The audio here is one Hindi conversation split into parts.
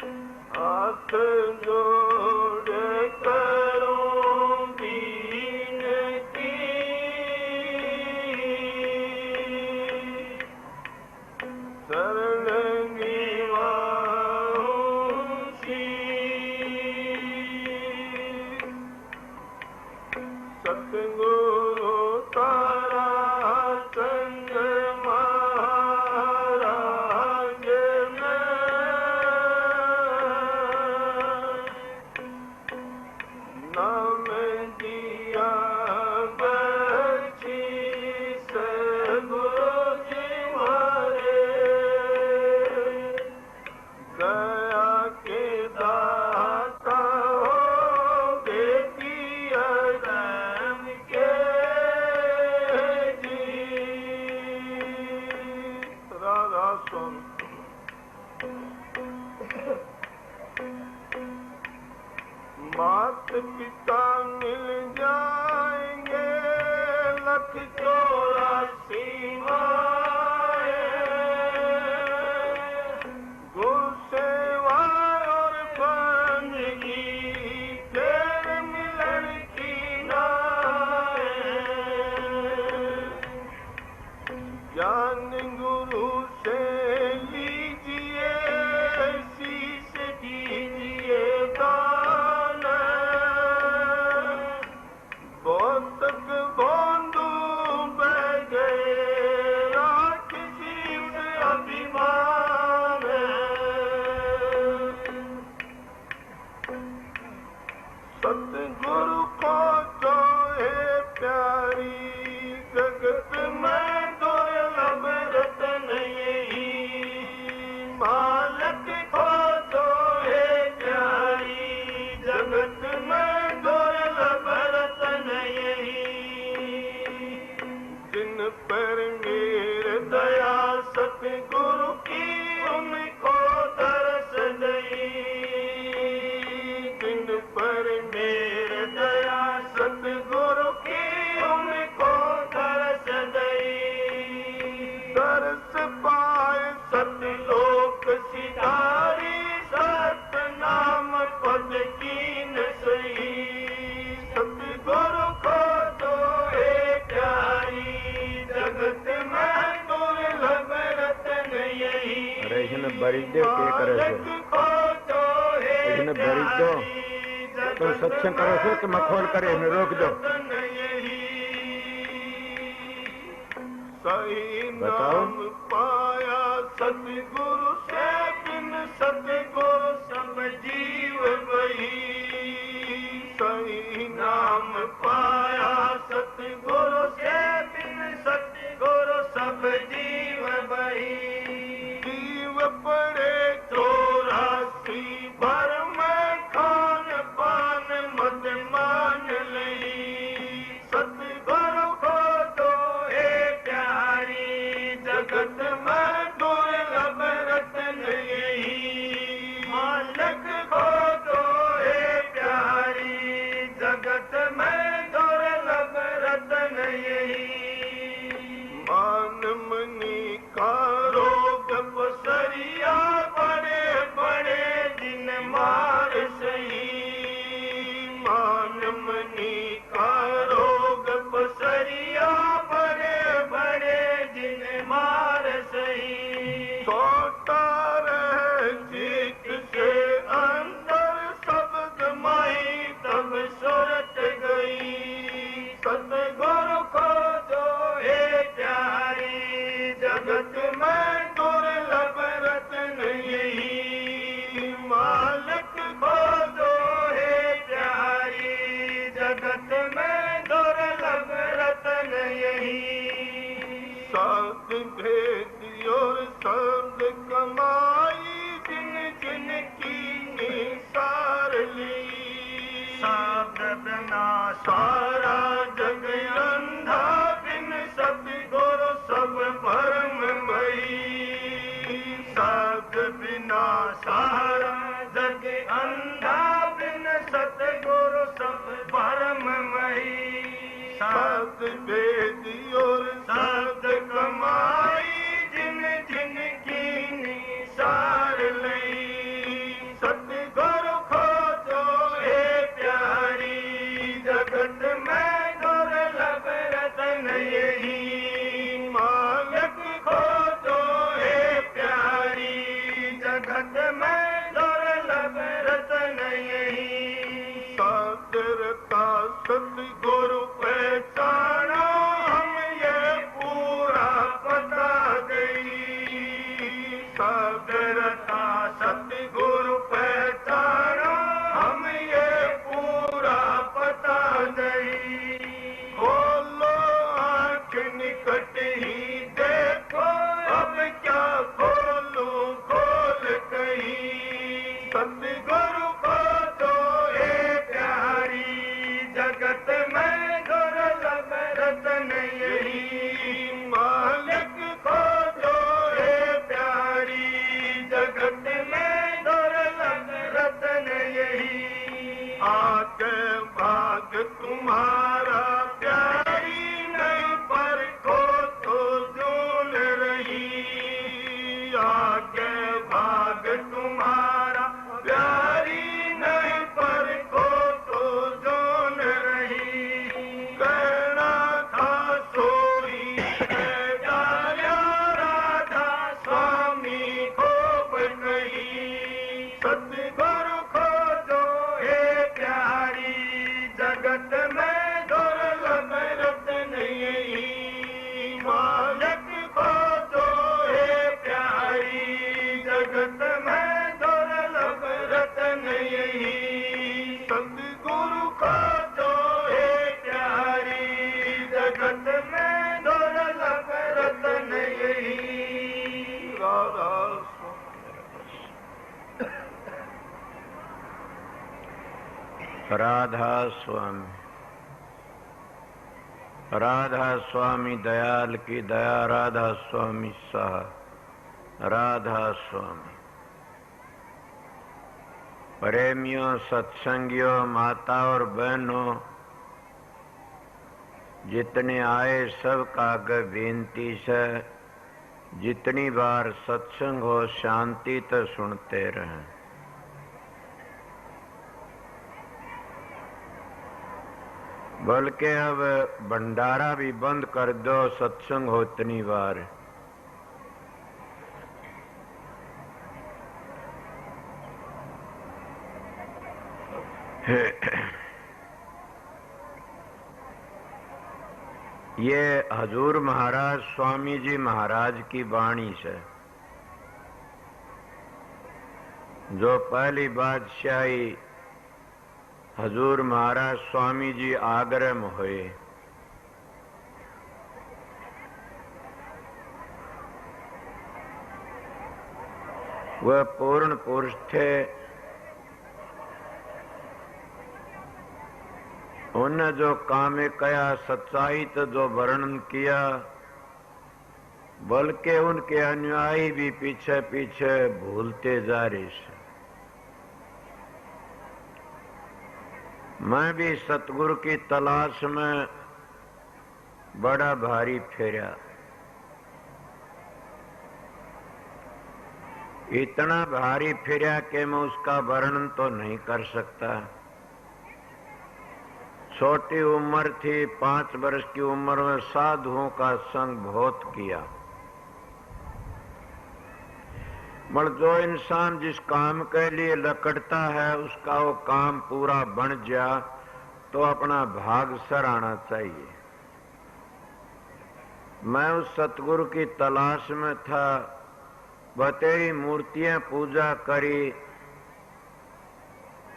हाथ जोड़े करूं बीनती, शरण निवाऊं शीश। सतगुरु तारा चंद महाराज ने नाम दिया बख्शीश गुरु जी मारे, दया के दाता हो बेटी अदम के जी। राधा स्वामी मात पिता मिल जाएंगे, 184 माएं, गुरु सेवा और बंदगी फिर मिलन की नाएं। ज्ञान गुरु से लीजिए, शीश दीजिए दान, बहुत तक बंधु बह गए राक्षसी से अभिमान। सतगुरु को जो है प्यारी, जगत में दुर्लभ रतन यही, मालक को जो है प्यारी, जगत में दुर्लभ रतन यही। जिन पर मेरे दया सतगुरु की, उनको दर्श दई, जिन पर मेरे दया सतगुरु की, उनको दर्श दई। दर्श पाए सतलोक सिधारी, सतनाम पद कीन सही। सतगुरु को तो है प्यारी, जगत में दुर्लभ रतन यही। अरे इसने भरी दे के करे छो, इसने भरी दो तो सत्संग करो छो तो मखौल करे, इन्हें रोक दो। सही बताओ। नाम पाया सतगुरु से, बिन सतगुरु सब जीव वही। सही नाम पाया सतगुरु से, बिन सतगुरु सब जीव वही। जीव पड़े 84 भर में, खान पान मत मान लई। सतगुरु को तो है प्यारी, जगत में दुर्लभ रतन यही। मालक को तो है प्यारी, जगत में दुर्लभ रतन यही। मान मनी का रोग पसरिया, बड़े बड़े दिन मार सही। मान मनी का रोग पसरिया, बड़े बड़े दिन मार सही। सोता रहे चित से अंदर, शब्द माई तब सुरत गई। सतगुरु को जो है प्यारी, जगत में दुर्लभ रतन यही। मालक को जो है प्यारी, जगत में दुर्लभ रतन यही। साध भेदी और शब्द कमाई, जिन जिन की निसार ली। साध बिना सारा जग अंधा, बिन सतगुरु सब भरममयी। साध बिना सारा जग अंधा, बिन सतगुरु सब भरममयी। साध भेदी और शब्द कमाई, जिन जिन की निसार लई। जगत में दुर्लभ रतन यही सादरता सतगुरु पहचाना हम ये पूरा पता गई सादरता सतगुरु पहचाना हम ये पूरा पता गई खोलो आँख निकट ही देखो अब क्या खोलूं खोल कहीं सतगुरु को तो ए प्यारी जगत में दुर्लभ रतन यही मालिक को तो ए प्यारी जगत में दुर्लभ रतन यही आके भाग तुम्हारा प्यारी नहीं पर को तो जोन रही आगे भाग तुम्हारा प्यारी नहीं पर को तो जोन रही कहना था सोई डालिया राधा स्वामी खूब कही सतगुरु खोजो हे प्यारी जगत में दुर्लभ रतन यही मालिक खोजो हे प्यारी जगत में दुर्लभ रतन यही सतगुरु खोजो हे प्यारी जगत में दुर्लभ रतन यही राधा राधा स्वामी राधा स्वामी दयाल की दया राधा स्वामी साह राधा स्वामी प्रेमियों सत्संगियों माता और बहनों जितने आए सबका आगे बेनती से जितनी बार सत्संग हो शांति तो सुनते रहें बल्कि अब भंडारा भी बंद कर दो सत्संग हो इतनी बार ये हजूर महाराज स्वामी जी महाराज की वाणी से जो पहली बादशाही हजूर महाराज स्वामी जी आगरा में हुए वह पूर्ण पुरुष थे उन्हें जो काम कया सच्चाई तो जो वर्णन किया बल्कि उनके अनुयायी भी पीछे पीछे भूलते जा रहे हैं मैं भी सतगुरु की तलाश में बड़ा भारी फेरा इतना भारी फिरा कि मैं उसका वर्णन तो नहीं कर सकता छोटी उम्र थी 5 वर्ष की उम्र में साधुओं का संग बहुत किया मगर जो इंसान जिस काम के लिए लकड़ता है उसका वो काम पूरा बन जा तो अपना भाग सराहना चाहिए मैं उस सतगुरु की तलाश में था बतेरी मूर्तियां पूजा करी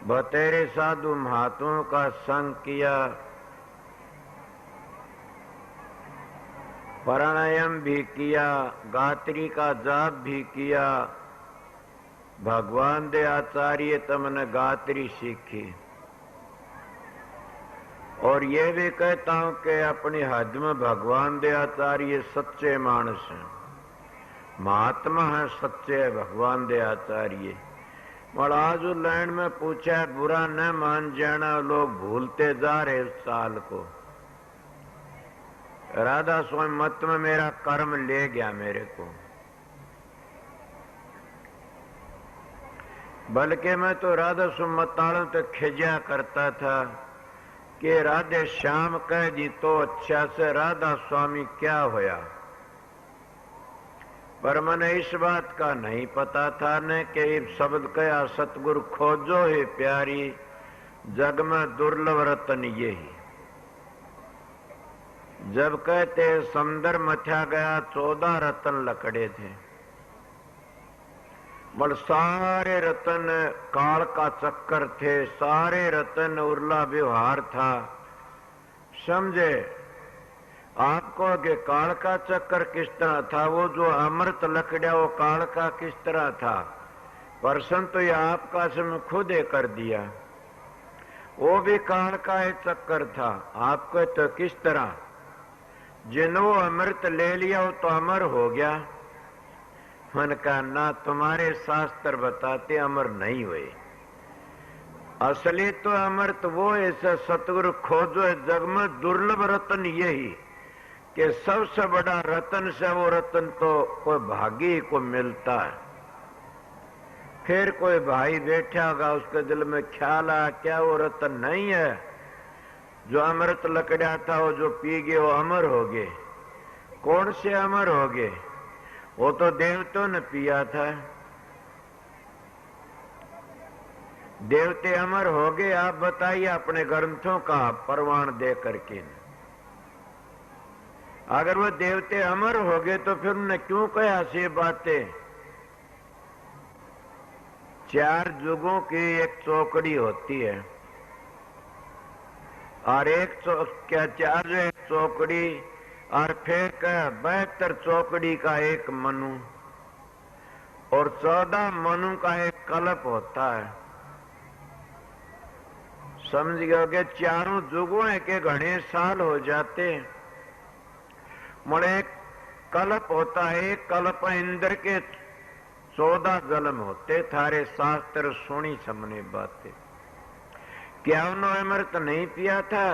बतेरे साधु महात्माओं का संग किया प्राणायाम भी किया गायत्री का जाप भी किया भगवान दे आचार्य तमने गायत्री सीखी और ये भी कहता हूं कि अपनी हद में भगवान दे आचार्य सच्चे मानस हैं महात्मा है सच्चे भगवान दे आचार्य और आज लैंड में पूछा बुरा न मान जाना लोग भूलते जा रहे उस साल को राधा स्वामी मत में मेरा कर्म ले गया मेरे को बल्कि मैं तो राधा स्वामी मतालों तक खिजा करता था कि राधे श्याम कह दी तो अच्छा से राधा स्वामी क्या होया पर मैंने इस बात का नहीं पता था न कि शब्द कया सतगुरु खोजो है प्यारी, जग में दुर्लभ रतन यही। जब कहते समुद्र मथ्या गया 14 रतन लकड़े थे, बल सारे रतन काल का चक्कर थे, सारे रतन उर्ला व्यवहार था। समझे आपको कि काल का चक्कर किस तरह था, वो जो अमृत लकड़िया वो काल का किस तरह था। प्रश्न तो ये आपका समय खुद ही कर दिया, वो भी काल का ही चक्कर था। आपको तो किस तरह, जिन्हों अमृत ले लिया वो तो अमर हो गया। मन का ना, तुम्हारे शास्त्र बताते अमर नहीं हुए। असली तो अमृत वो ऐसा सतगुरु खोजो है, जग में दुर्लभ रतन यही कि सबसे बड़ा रतन से वो रतन तो कोई भागी को मिलता है। फिर कोई भाई बैठा होगा, उसके दिल में ख्याल आया क्या वो रतन नहीं है, जो अमृत लकड़ा था वो जो पी गए वो अमर हो गए। कौन से अमर हो गए, वो तो देवतों ने पिया था, देवते अमर हो गए। आप बताइए अपने ग्रंथों का प्रमाण दे करके, अगर वो देवते अमर हो गए तो फिर उन्होंने क्यों कहा से बातें। 4 युगों की एक चौकड़ी होती है और एक क्या 4 एक चौकड़ी और फिर 72 चौकड़ी का एक मनु और 14 मनु का एक कल्प होता है। समझ गए, चारों युगों के घने साल हो जाते। मरे कल्प होता है, एक कल्प इंद्र के 14 जन्म होते। थारे शास्त्र सुनी समने बातें, क्या उन्होंने अमृत नहीं पिया था?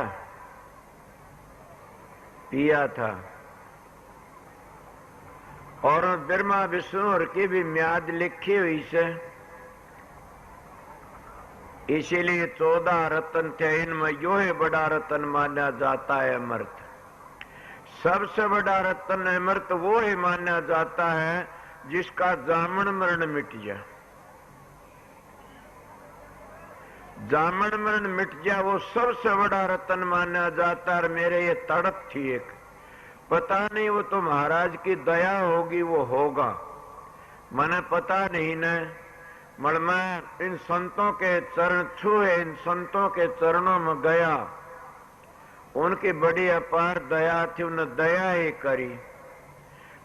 पिया था। और ब्रह्मा विष्णु और की भी म्याद लिखी हुई से, इसीलिए 14 रतन थे, इनमें यो ही बड़ा रतन माना जाता है अमृत। सबसे बड़ा रतन अमृत वो ही माना जाता है जिसका जामन मरण मिट जाए। जामन मरण मिट जाए वो सबसे बड़ा रतन माना जाता है। मेरे ये तड़प थी एक, पता नहीं वो तो महाराज की दया होगी वो होगा, मने पता नहीं न। मगर मैं इन संतों के चरण छुए, इन संतों के चरणों में गया, उनकी बड़ी अपार दया थी, उन्होंने दया ही करी।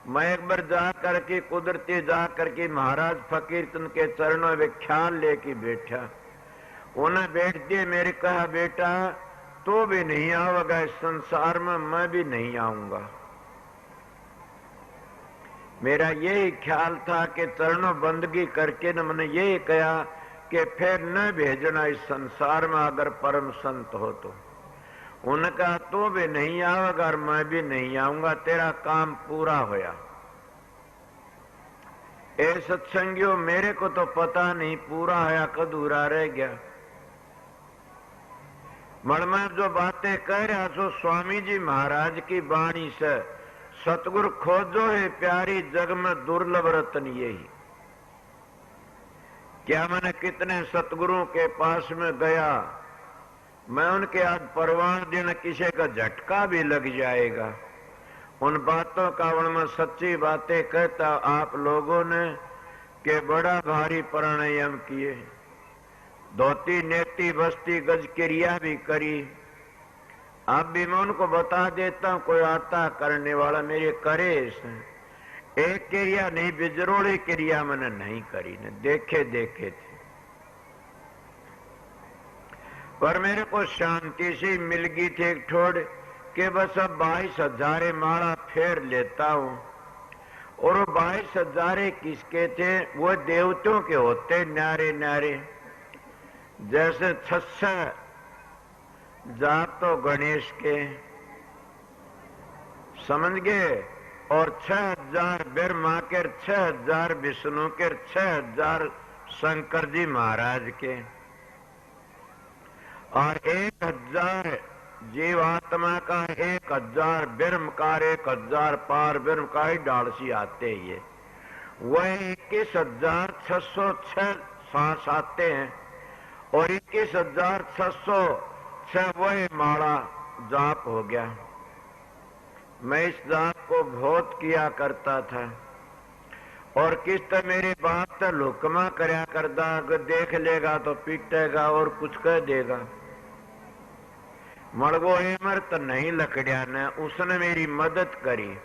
मैं एक बार जा करके कुदरती जा करके महाराज फकीर उनके चरणों में ख्याल लेके बैठा, उन्हें बैठ दिए। मेरे कहा बेटा तो भी नहीं आओगा इस संसार में, मैं भी नहीं आऊंगा। मेरा यही ख्याल था कि चरणों बंदगी करके न मैंने यही कहा कि फिर न भेजना इस संसार में अगर परम संत हो तो। उनका तो भी नहीं आवेगा और मैं भी नहीं आऊंगा, तेरा काम पूरा होया। ए सत्संगियों, मेरे को तो पता नहीं पूरा है कदूरा रह गया। मण में जो बातें कह रहा सो स्वामी जी महाराज की वाणी से, सतगुरु खोजो है प्यारी, जग में दुर्लभ रतन यही। क्या मैंने कितने सतगुरुओं के पास में गया, मैं उनके आज परवान देना किसी का झटका भी लग जाएगा। उन बातों का उनमें सच्ची बातें कहता आप लोगों ने कि बड़ा भारी प्राणायाम किए, धोती नेती बस्ती गज क्रिया भी करी। अब भी मैं उनको बता देता हूं, कोई आता करने वाला मेरे करे इसे। एक क्रिया नहीं, बिजरोड़ी क्रिया मैंने नहीं करी, ने देखे देखे थे, पर मेरे को शांति से मिल गई थी एक ठोड़ कि बस अब 22,000 माला फेर लेता हूं। और वो 22,000 किसके थे? वो देवताओं के होते, न्यारे न्यारे। जैसे 600 जाप तो गणेश के, समझ गए, और 6,000 ब्रह्मा के, 6,000 विष्णु के, 6,000 शंकर जी महाराज के, और 1,000 जीवात्मा का, 1,000 ब्रह्म का, 1,000 पार ब्रह्म का ही डालसी आते ये। वह 21,606 सांस आते हैं और 21,606 वह माला जाप हो गया। मैं इस जाप को बहुत किया करता था और किस तरह मेरे बाप तो लुकमा करया करदा, अगर देख लेगा तो पीटेगा और कुछ कह देगा। मड़गो हेमर्त नहीं लकड़िया ने उसने मेरी मदद करी।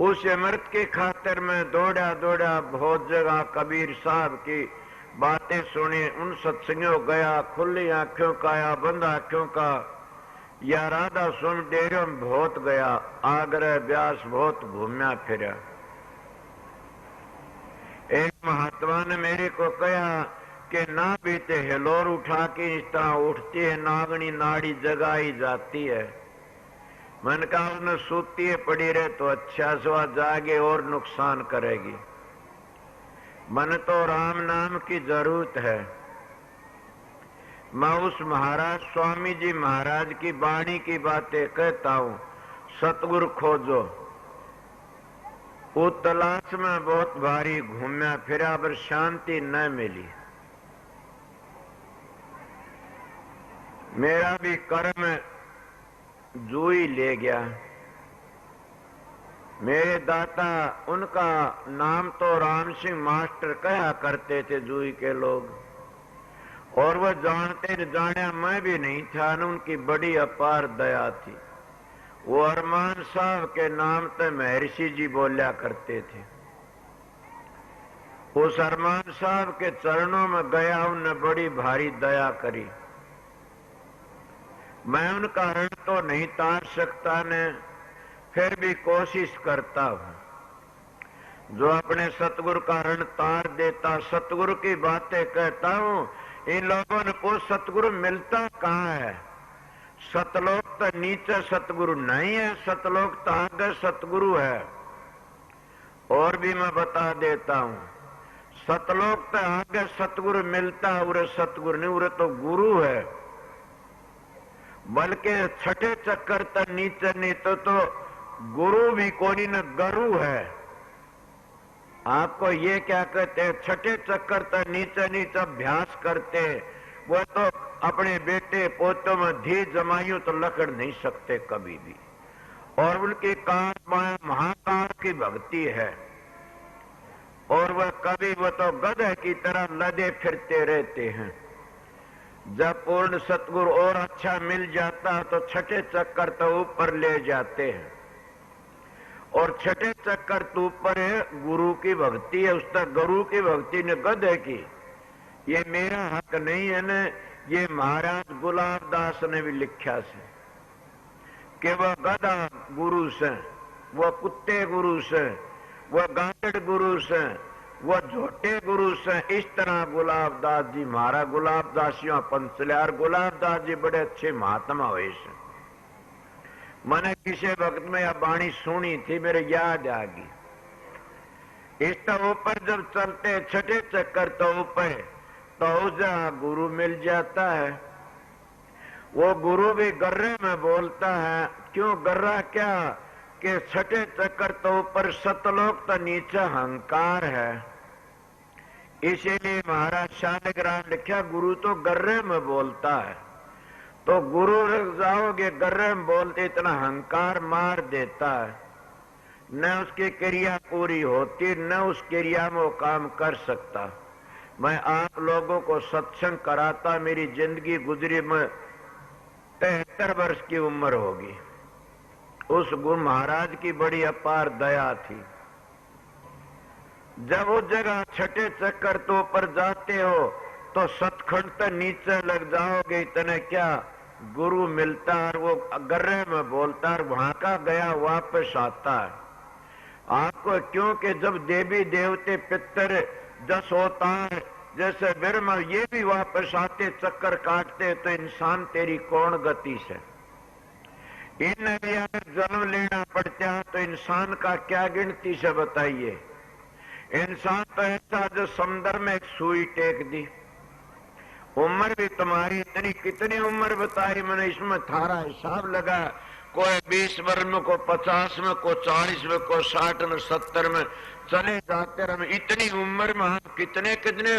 उस अमृत की खातिर मैं दौड़ा दौड़ा बहुत जगह कबीर साहब की बातें सुनी, उन सत्संगों गया, खुली आंखों का या बंद आंखों का या राधा सुन डेरों में बहुत गया, आगरा ब्यास बहुत घूमया फिरा। एक महात्मा ने मेरे को कहा कि ना बीते हिलोर उठा के इस तरह उठती है, नागनी नाड़ी जगाई जाती है। मन का उसने सूती पड़ी रहे तो अच्छा सवा जागे और नुकसान करेगी। मन तो राम नाम की जरूरत है। मैं उस महाराज स्वामी जी महाराज की वाणी की बातें कहता हूं, सतगुरु खोजो। वो तलाश में बहुत भारी घूमया फिरा पर शांति न मिली। मेरा भी कर्म जुई ले गया। मेरे दाता, उनका नाम तो राम सिंह मास्टर कहा करते थे जुई के लोग, और वह जानते न जाने मैं भी नहीं था न, उनकी बड़ी अपार दया थी। वो अरमान साहब के नाम पे महर्षि जी बोलिया करते थे। उस अरमान साहब के चरणों में गया, उनने बड़ी भारी दया करी। मैं उनका ऋण तो नहीं तार सकता ने, फिर भी कोशिश करता हूं। जो अपने सतगुरु का ऋण तार देता, सतगुरु की बातें कहता हूं। इन लोगों ने को सतगुरु मिलता कहाँ है? सतलोक तो नीचे सतगुरु नहीं है, सतलोक तो आगे सतगुरु है। और भी मैं बता देता हूं, सतलोक तो आगे सतगुरु मिलता, उरे सतगुरु नहीं, उरे तो गुरु है। बल्कि छठे चक्कर तक नीचे नहीं तो गुरु भी कोई न गुरु है। आपको ये क्या कहते हैं? छठे चक्कर तक नीचे नीचे अभ्यास करते, वो तो अपने बेटे पोतों में धी जमाइयों तो लकड़ नहीं सकते कभी भी। और उनकी कार महाकाल की भक्ति है, और वह कभी वो तो गधे की तरह लदे फिरते रहते हैं। जब पूर्ण सतगुरु और अच्छा मिल जाता तो छठे चक्कर तो ऊपर ले जाते हैं, और छठे चक्कर तो ऊपर है गुरु की भक्ति है। उस तक गुरु की भक्ति ने गधे की, ये मेरा हक नहीं है न। ये महाराज गुलाब दास ने भी लिखा से कि वह गधा गुरु से, वह कुत्ते गुरु से, वह गांड गुरु से, वह झोटे गुरु से। इस तरह गुलाब दास जी, महाराज गुलाब दासियों पंचल्यार गुलाब दास जी बड़े अच्छे महात्मा हुए से। मैंने किसी वक्त में यह वाणी सुनी थी, मेरे याद आ गई। इस तरह ऊपर जब चलते छठे चक्कर तो ऊपर तो जहाँ गुरु मिल जाता है। वो गुरु भी गर्रे में बोलता है। क्यों गर्रा? क्या कि छठे चक्कर तो ऊपर सतलोक तो नीचे अहंकार है। इसीलिए महाराज शालिग्राम लिखा, गुरु तो गर्रे में बोलता है। तो गुरु जाओगे गर्रे में बोलते, इतना अहंकार मार देता है, न उसकी क्रिया पूरी होती, न उस क्रिया में वो काम कर सकता। मैं आप लोगों को सत्संग कराता, मेरी जिंदगी गुजरी में 73 वर्ष की उम्र होगी। उस गुरु महाराज की बड़ी अपार दया थी। जब उस जगह छठे चक्कर तो ऊपर जाते हो तो सतखंड तक नीचे लग जाओगे, इतने क्या गुरु मिलता है, वो गर्रे में बोलता है, वहां का गया वापस आता है आपको। क्योंकि जब देवी देवते पितर जस होता है, जैसे ब्रह्मा ये भी वापस आते चक्कर काटते, तो इंसान तेरी कौन गति से? इन अगर जन्म लेना पड़ता है तो इंसान का क्या गिनती से बताइए। इंसान तो ऐसा जो समुद्र में एक सुई टेक दी। उम्र भी तुम्हारी इतनी, कितनी उम्र बताई मैंने, इसमें थारा हिसाब लगा। कोई 20 वर्ष में, को 50 में, को 40 में, को 60 में, 70 में चले जाते हैं। हम इतनी उम्र में हम कितने कितने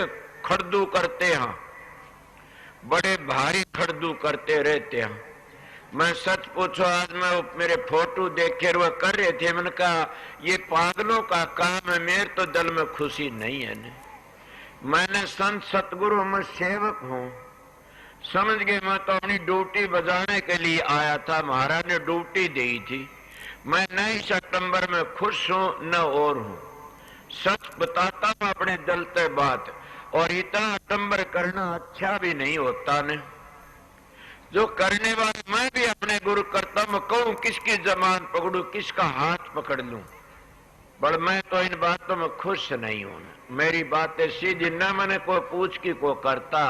खड़दू करते हैं, बड़े भारी खड़दू करते रहते हैं। मैं सच पूछो, आज मैं मेरे फोटो देखे वो कर रहे थे, मैंने कहा ये पागलों का काम है, मेरे तो दिल में खुशी नहीं है ने। मैंने संत सतगुरु में सेवक हूं, समझ गए। मैं तो अपनी ड्यूटी बजाने के लिए आया था, महाराज ने ड्यूटी दी थी। मैं 9 सितंबर में खुश हूं न और हूं, सच बताता हूं अपने दिल से बात। और इतना आडंबर करना अच्छा भी नहीं होता ने। जो करने वाले, मैं भी अपने गुरु करता मैं कहूं किसकी जमान पकड़ू, किसका हाथ पकड़ लूं, पर मैं तो इन बातों में खुश नहीं हूं। मेरी बातें सीधी न मैंने कोई पूछ की को करता।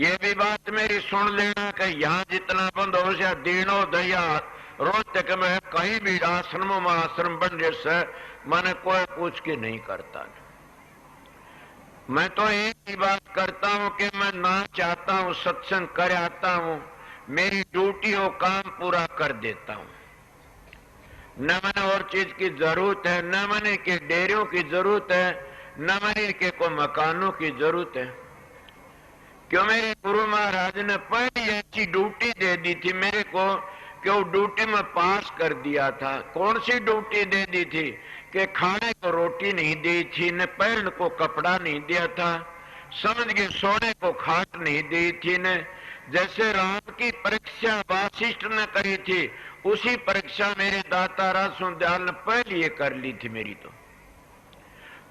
ये भी बात मेरी सुन लेना कि यहाँ जितना बंद हो जाए दीनो दया रोज तक मैं कहीं भी आश्रमों में आश्रम बन जैसे मैंने कोई पूछ की नहीं करता। मैं तो एक ही बात करता हूं कि मैं ना चाहता हूं सत्संग कर आता हूं, मेरी ड्यूटी हो काम पूरा कर देता हूं। न मैंने और चीज की जरूरत है, न मैंने के डेरियों की जरूरत है, न मैंने के को मकानों की जरूरत है। क्यों मेरे गुरु महाराज ने पहली ऐसी ड्यूटी दे दी थी मेरे को कि वो ड्यूटी में पास कर दिया था। कौन सी ड्यूटी दे दी थी कि खाने को रोटी नहीं दी थी, न पहनने को कपड़ा नहीं दिया था, समझ के सोने को खाट नहीं दी थी, न जैसे राम की परीक्षा वासिष्ठ ने करी थी उसी परीक्षा मेरे दाता रासुदयाल ने पहले ये कर ली थी मेरी।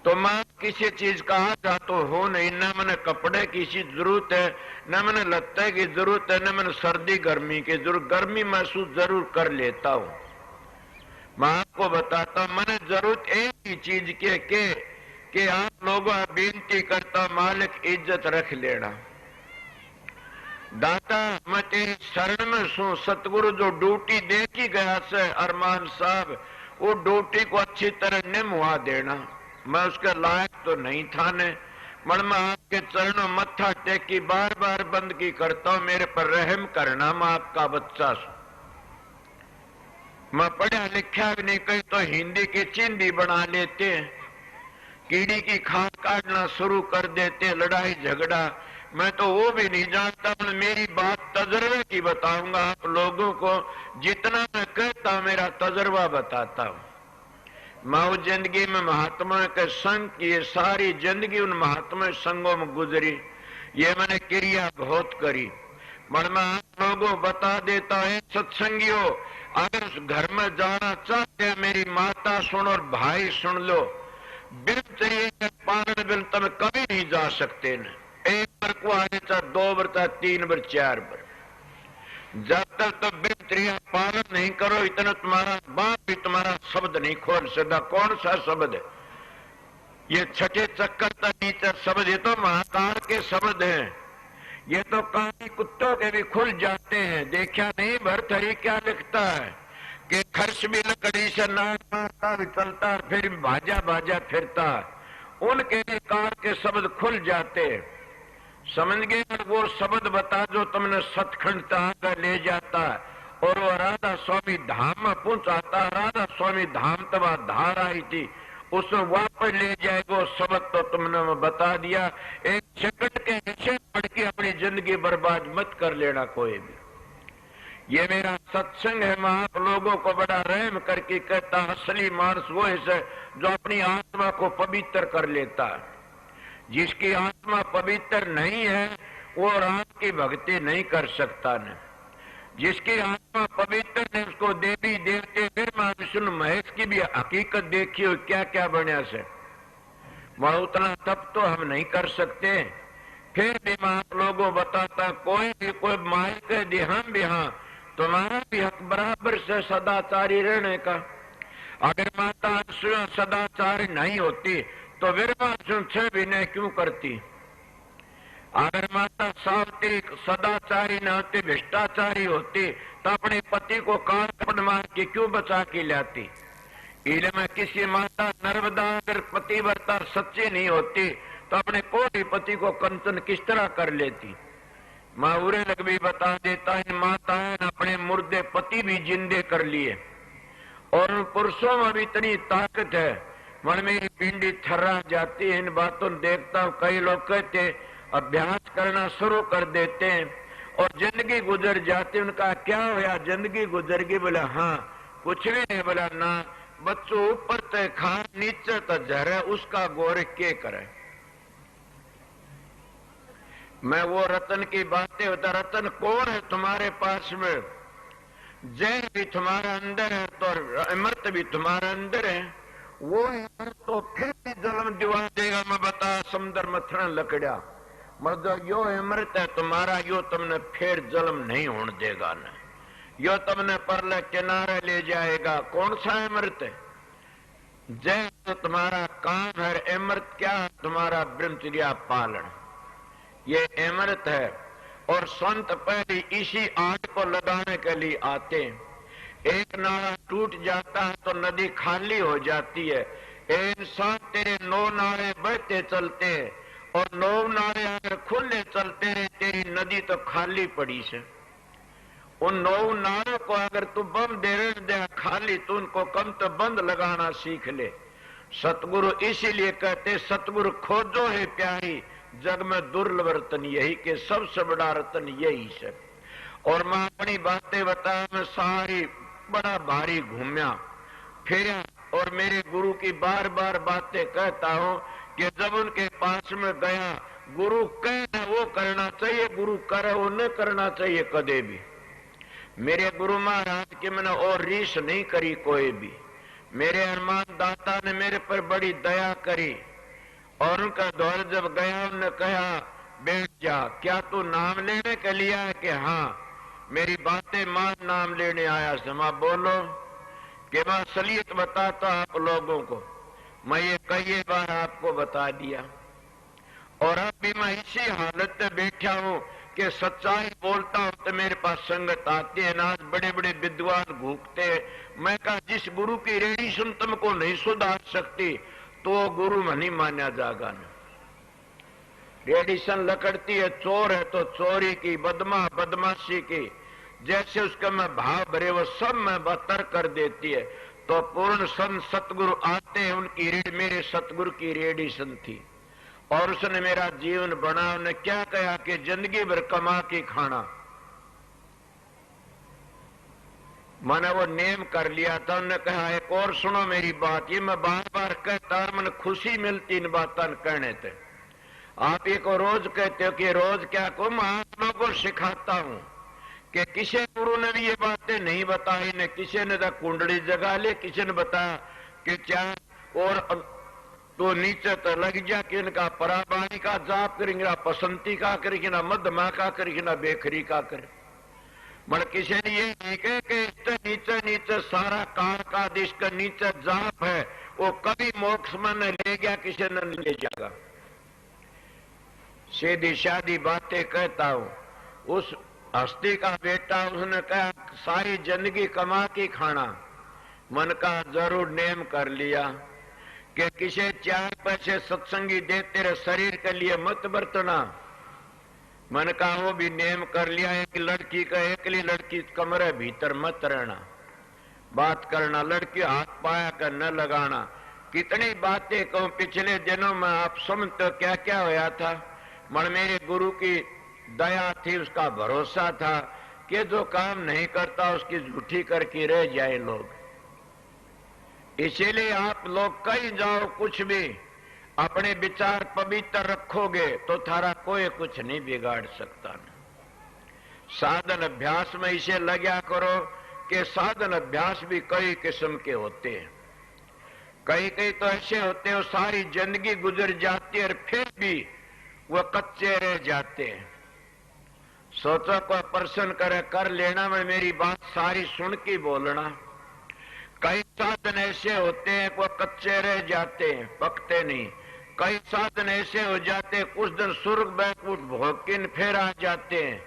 तो मैं किसी चीज का जा तो हो नहीं, न मैंने कपड़े की जरूरत है, न मैंने लत्ते की जरूरत है, न मैंने सर्दी गर्मी की जरूरत। गर्मी महसूस जरूर कर लेता हूं। मैं आपको बताता हूं मैंने जरूरत एक ही चीज के आप लोगों बेनती करता मालिक इज्जत रख लेना। दाता मैं तेरी शरण में सू, सतगुरु जो ड्यूटी दे की गया से अरमान साहब, वो ड्यूटी को अच्छी तरह निभा देना। मैं उसके लायक तो नहीं था ने, मगर मैं आपके चरणों मत्था टेकी बार बार बंद की करता हूं, मेरे पर रहम करना। मैं आपका बच्चा हूं, मैं पढ़ा लिखा भी नहीं, कहीं तो हिंदी की चिंदी बना लेते हैं, कीड़ी की खाद काटना शुरू कर देते, लड़ाई झगड़ा। मैं तो वो भी नहीं जानता। मेरी बात तजर्बे की बताऊंगा आप लोगों को, जितना मैं कहता मेरा तजर्बा बताता हूं। मैं उस जिंदगी में महात्मा के संग की, सारी जिंदगी उन महात्मा संगों में गुजरी, ये मैंने क्रिया बहुत करी। मगर मैं आप लोगों बता देता है सत्संगियों, अगर उस घर में जाना चाहते हैं मेरी माता सुन और भाई सुन लो, बिल चाहिए पालन बिल तुम कभी नहीं जा सकते न। एक बार को आने चाहे 2 बार चाहे 3 बार 4 बार, जब तक तो बिल पालन नहीं करो इतना तुम्हारा बाप भी तुम्हारा शब्द नहीं खोल सकता। कौन सा शब्द है ये? छठे चक्कर तक नीचे शब्द, ये तो महाकाल के शब्द हैं। ये तो काली कुत्तों के भी खुल जाते हैं। देखा नहीं भरथरी क्या लिखता है कि खर्च भी लकड़ी से नाक मारता भी चलता, फिर भाजा भाजा फिरता, उनके भी काल के शब्द खुल जाते। समझ गए? वो शब्द बता जो तुमने सतखंड तक ले जाता और वो राधा स्वामी धाम में पहुंचाता। राधा स्वामी धाम तब धार आई थी, उसमें वापस ले जाएगा शब्द तो तुमने बता दिया। एक सेकंड के नीचे पढ़ के अपनी जिंदगी बर्बाद मत कर लेना कोई भी। ये मेरा सत्संग है, मैं आप लोगों को बड़ा रहम करके कहता, असली मानस वो है जो अपनी आत्मा को पवित्र कर लेता है। जिसकी आत्मा पवित्र नहीं है वो राम की भक्ति नहीं कर सकता न। जिसकी आत्मा पवित्र है उसको देवी देवते ब्रह्मा विष्णु महेश की भी हकीकत देखी हो क्या क्या बनया से, वह उतना तब तो हम नहीं कर सकते। फिर भी मैं आप लोगों बताता, कोई भी कोई माई कह दे हम भी हाँ, तुम्हारा भी हक बराबर से सदाचारी रहने का। अगर माता सदाचारी नहीं होती तो विरवा भी नहीं क्यों करती? अगर माता सावित्री सदाचारी न होती, भ्रष्टाचारी होती, तो अपने पति को कान मार के क्यों बचा के लाती? इनमें किसी माता नर्मदा अगर पतिव्रता सच्ची नहीं होती तो अपने कोई पति को कंचन किस तरह कर लेती? मैं उरे लग भी बता देता, इन माताएं ने अपने मुर्दे पति भी जिंदे कर लिए और उन पुरुषों में भी इतनी ताकत है। मन मेरी पिंडी थर्रा जाती है इन बातों देखता हूं। कई लोग कहते अभ्यास करना शुरू कर देते हैं और जिंदगी गुजर जाती। उनका क्या होया, जिंदगी गुजर गई? बोला हाँ, कुछ भी नहीं। बोला ना, बच्चों ऊपर तो खा नीचे तो झरे, उसका गौर के करे। मैं वो रतन की बातें होता, रतन कौन है तुम्हारे पास में? जय भी तुम्हारा अंदर है तो अमृत भी तुम्हारा अंदर है। वो है तो फिर भी जन्म दिवा देगा। मैं बता समुद्र मथन लकड़ा, मतलब यो अमृत है तुम्हारा, यो तुमने फिर जन्म नहीं होने देगा न, यो तुमने परले किनारे ले जाएगा। कौन सा अमृत है? जय तो तुम्हारा काम है, अमृत क्या? तुम्हारा ब्रह्मचर्या पालन, ये अमृत है। और संत पहले इसी आट को लगाने के लिए आते हैं। एक नाला टूट जाता है तो नदी खाली हो जाती है। इंसान तेरे 9 नाले बहते चलते हैं और 9 नाले अगर खुले चलते रहे, तेरी नदी तो खाली पड़ी से। उन 9 नालों को अगर तू बम दे खाली, तो उनको कम तो बंद लगाना सीख ले। सतगुरु इसीलिए कहते सतगुरु खोजो है प्यारी, जग में दुर्लभ रतन यही के, सबसे बड़ा रतन यही से। और मैं अपनी बातें बता, मैं सारी बड़ा भारी घूमया फिरा और मेरे गुरु की बार बार बातें कहता हूं कि जब उनके पास में गया, गुरु कहना वो करना चाहिए, गुरु करे वो न करना चाहिए कदे भी। मेरे गुरु महाराज की मैंने और रीस नहीं करी कोई भी। मेरे हनुमान दाता ने मेरे पर बड़ी दया करी और उनका दौर जब गया, उन्होंने कहा बैठ जा, क्या तू नाम लेने के लिए है? कि हाँ। मेरी बातें मान, नाम लेने आया समा। बोलो कि मैं असलियत बताता आप लोगों को। मैं ये कई बार आपको बता दिया और अब भी मैं इसी हालत में बैठा हूं कि सच्चाई बोलता हूं तो मेरे पास संगत आती है। ना बड़े बड़े विद्वान घूमते हैं। मैं कहा जिस गुरु की रेडिएशन तुमको नहीं सुधार सकती तो गुरु में नहीं माना जाएगा न। रेडिएशन लकड़ती है, चोर है तो चोरी की, बदमाशी की, जैसे उसका मैं भाव भरे वो सब मैं बतर कर देती है। तो पूर्ण संत सतगुरु आते हैं, उनकी रीड मेरे सतगुरु की रेडिएशन थी और उसने मेरा जीवन बना। उन्हें क्या कहा कि जिंदगी भर कमा के खाना। मैंने वो नेम कर लिया था। उन्होंने कहा एक और सुनो मेरी बात, ये मैं बार बार कहता और मैंने खुशी मिलती इन बातों कहने थे। आप ये को रोज कहते हो कि रोज क्या को, मैं आप लोगों को सिखाता हूं कि किसी गुरु ने भी ये बातें नहीं बताई ने। किसी ने तो कुंडली जगा ले, किसी ने बताया कि क्या और तो नीचे तो लग जा कि इनका पराबाणी का जाप करेंगे, ना पसंती का करेंगे, ना मध्यमा का करेंगे, ना बेखरी का करे। मतलब किसी ने ये नहीं कहे कि इससे नीचे नीचे सारा काल का दिश का नीचे जाप है, वो कभी मोक्ष में न ले गया, किसी ने नहीं ले जाएगा। सीधी शादी बातें कहता हूं। उस हस्ती का बेटा, उसने कहा सारी जिंदगी कमा के खाना। मन का जरूर नेम कर लिया कि किसी 4 पैसे सत्संगी दे, तेरे शरीर के लिए मत बरतना। मन का वो भी नेम कर लिया। एक लड़की का, एकली लड़की कमरे भीतर मत रहना, बात करना, लड़की हाथ पाया कर न लगाना। कितनी बातें कहूं। पिछले दिनों में आप समझते क्या क्या होया था। मन मेरे गुरु की दया थी, उसका भरोसा था कि जो काम नहीं करता उसकी झूठी करके रह जाए लोग। इसीलिए आप लोग कहीं जाओ, कुछ भी अपने विचार पवित्र रखोगे तो थारा कोई कुछ नहीं बिगाड़ सकता। साधन अभ्यास में इसे लगा करो कि साधन अभ्यास भी कई किस्म के होते हैं। कई कई तो ऐसे होते हैं सारी जिंदगी गुजर जाती है और फिर भी वो कच्चे रह जाते हैं। सोचो कोई प्रश्न करे, कर लेना, मैं मेरी बात सारी सुन के बोलना। कई साधन ऐसे होते हैं वो कच्चे रह जाते हैं, पकते नहीं। कई साधन ऐसे हो जाते हैं कुछ दिन स्वर्ग बैकुंठ भोगिन फिर आ जाते हैं।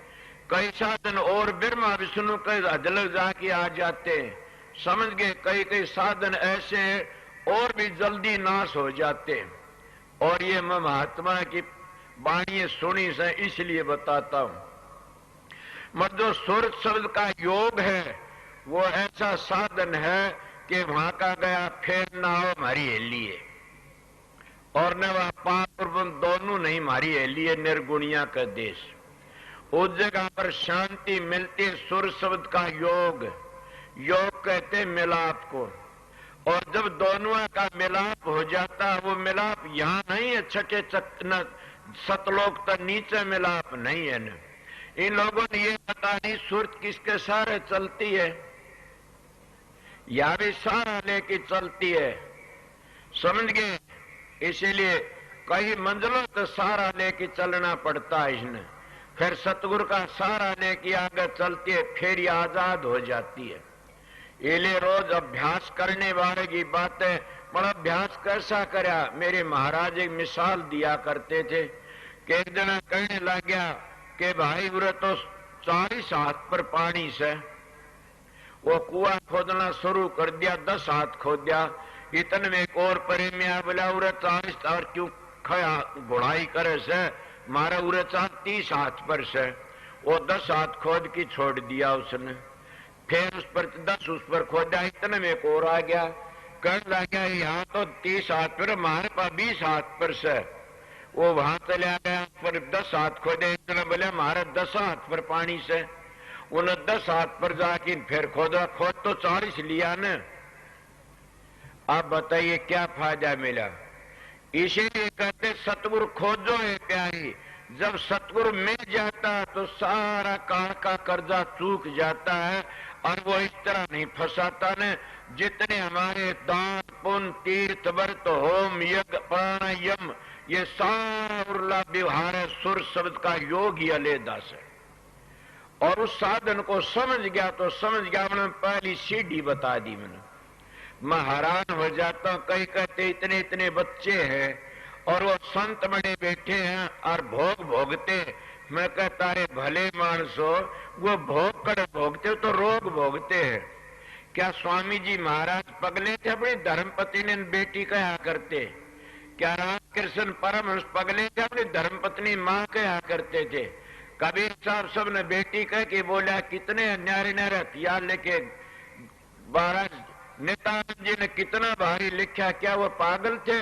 कई साधन और ब्रह्मा विष्णु के अदलग जाके आ जाते हैं। समझ गए। कई कई साधन ऐसे और भी जल्दी नाश हो जाते हैं। और ये मैं महात्मा की वाणी सुनी से इसलिए बताता हूं। मगर जो सुर शब्द का योग है वो ऐसा साधन है कि वहां का गया फिर ना हो हमारी हेली है, और न वह पाप और पुण्य दोनों नहीं हमारी हेली है, निर्गुणिया का देश। उस जगह पर शांति मिलती है सुर शब्द का योग। योग कहते मिलाप को, और जब दोनों का मिलाप हो जाता है, वो मिलाप यहां नहीं है छठे सतलोक तक नीचे मिलाप नहीं है न। इन लोगों ने ये पता नहीं सूरत किसके सहारे चलती है, या भी सहारा लेके चलती है, समझ गए। इसीलिए कई मंजिलों तक सहारा लेके चलना पड़ता है इसने, फिर सतगुरु का सहारा लेके आगे चलती है, फिर ये आजाद हो जाती है। इसलिए रोज अभ्यास करने वाले की बातें, बड़ा अभ्यास कैसा करा। मेरे महाराज एक मिसाल दिया करते थे कि एक जना कहने लग गया कि भाई उरे तो 40 हाथ पर पानी से, वो कुआं खोदना शुरू कर दिया, 10 हाथ खोद दिया, इतने में एक और परे में आ बोला उरे 40 और क्यों खया घोड़ाई करे से, मारा उरे 30 हाथ पर से। वो 10 हाथ खोद की छोड़ दिया उसने, फिर उस पर 10 उस पर खोदा, इतने में एक और आ गया, कहने लग गया यहाँ तो 30 हाथ पर, हमारे पास 20 हाथ पर से। वो वहां चला गया, पर 10 हाथ खोदे, इतना बोले हमारे 10 हाथ पर पानी से। उन्हें 10 हाथ पर जाके फिर खोदा, खोद तो 40 लिया न। आप बताइए क्या फायदा मिला। इसीलिए कहते सतगुरु खोजो है प्यारी, जब सतगुरु मिल जाता है तो सारा काल का कर्जा चूक जाता है, और वो इस तरह नहीं फंसाता न। जितने हमारे दान पुण्य तीर्थ व्रत होम यज्ञ प्राणायाम ये सारा उर्ला व्यवहार है, सुर शब्द का योग ही अलहदा से। और उस साधन को समझ गया तो समझ गया, मैंने पहली सीढ़ी बता दी। मैंने मैं हैरान हो जाता हूं, कई कहते इतने इतने बच्चे हैं और वो संत बड़े बैठे हैं और भोग भोगते। मैं कहता है भले मानसो, वो भोग कर भोगते तो रोग भोगते हैं। क्या स्वामी जी महाराज पगले थे? अपनी धर्मपत्नी ने बेटी कहा करते। क्या रामकृष्ण परमहंस पगले थे? अपनी धर्मपत्नी मां कहा करते थे। कबीर साहब सब ने बेटी कह के बोला, कितने न्यारे न्यारे हथियार लेके महाराज नित्यानंद जी ने कितना भारी लिखा, क्या वो पागल थे?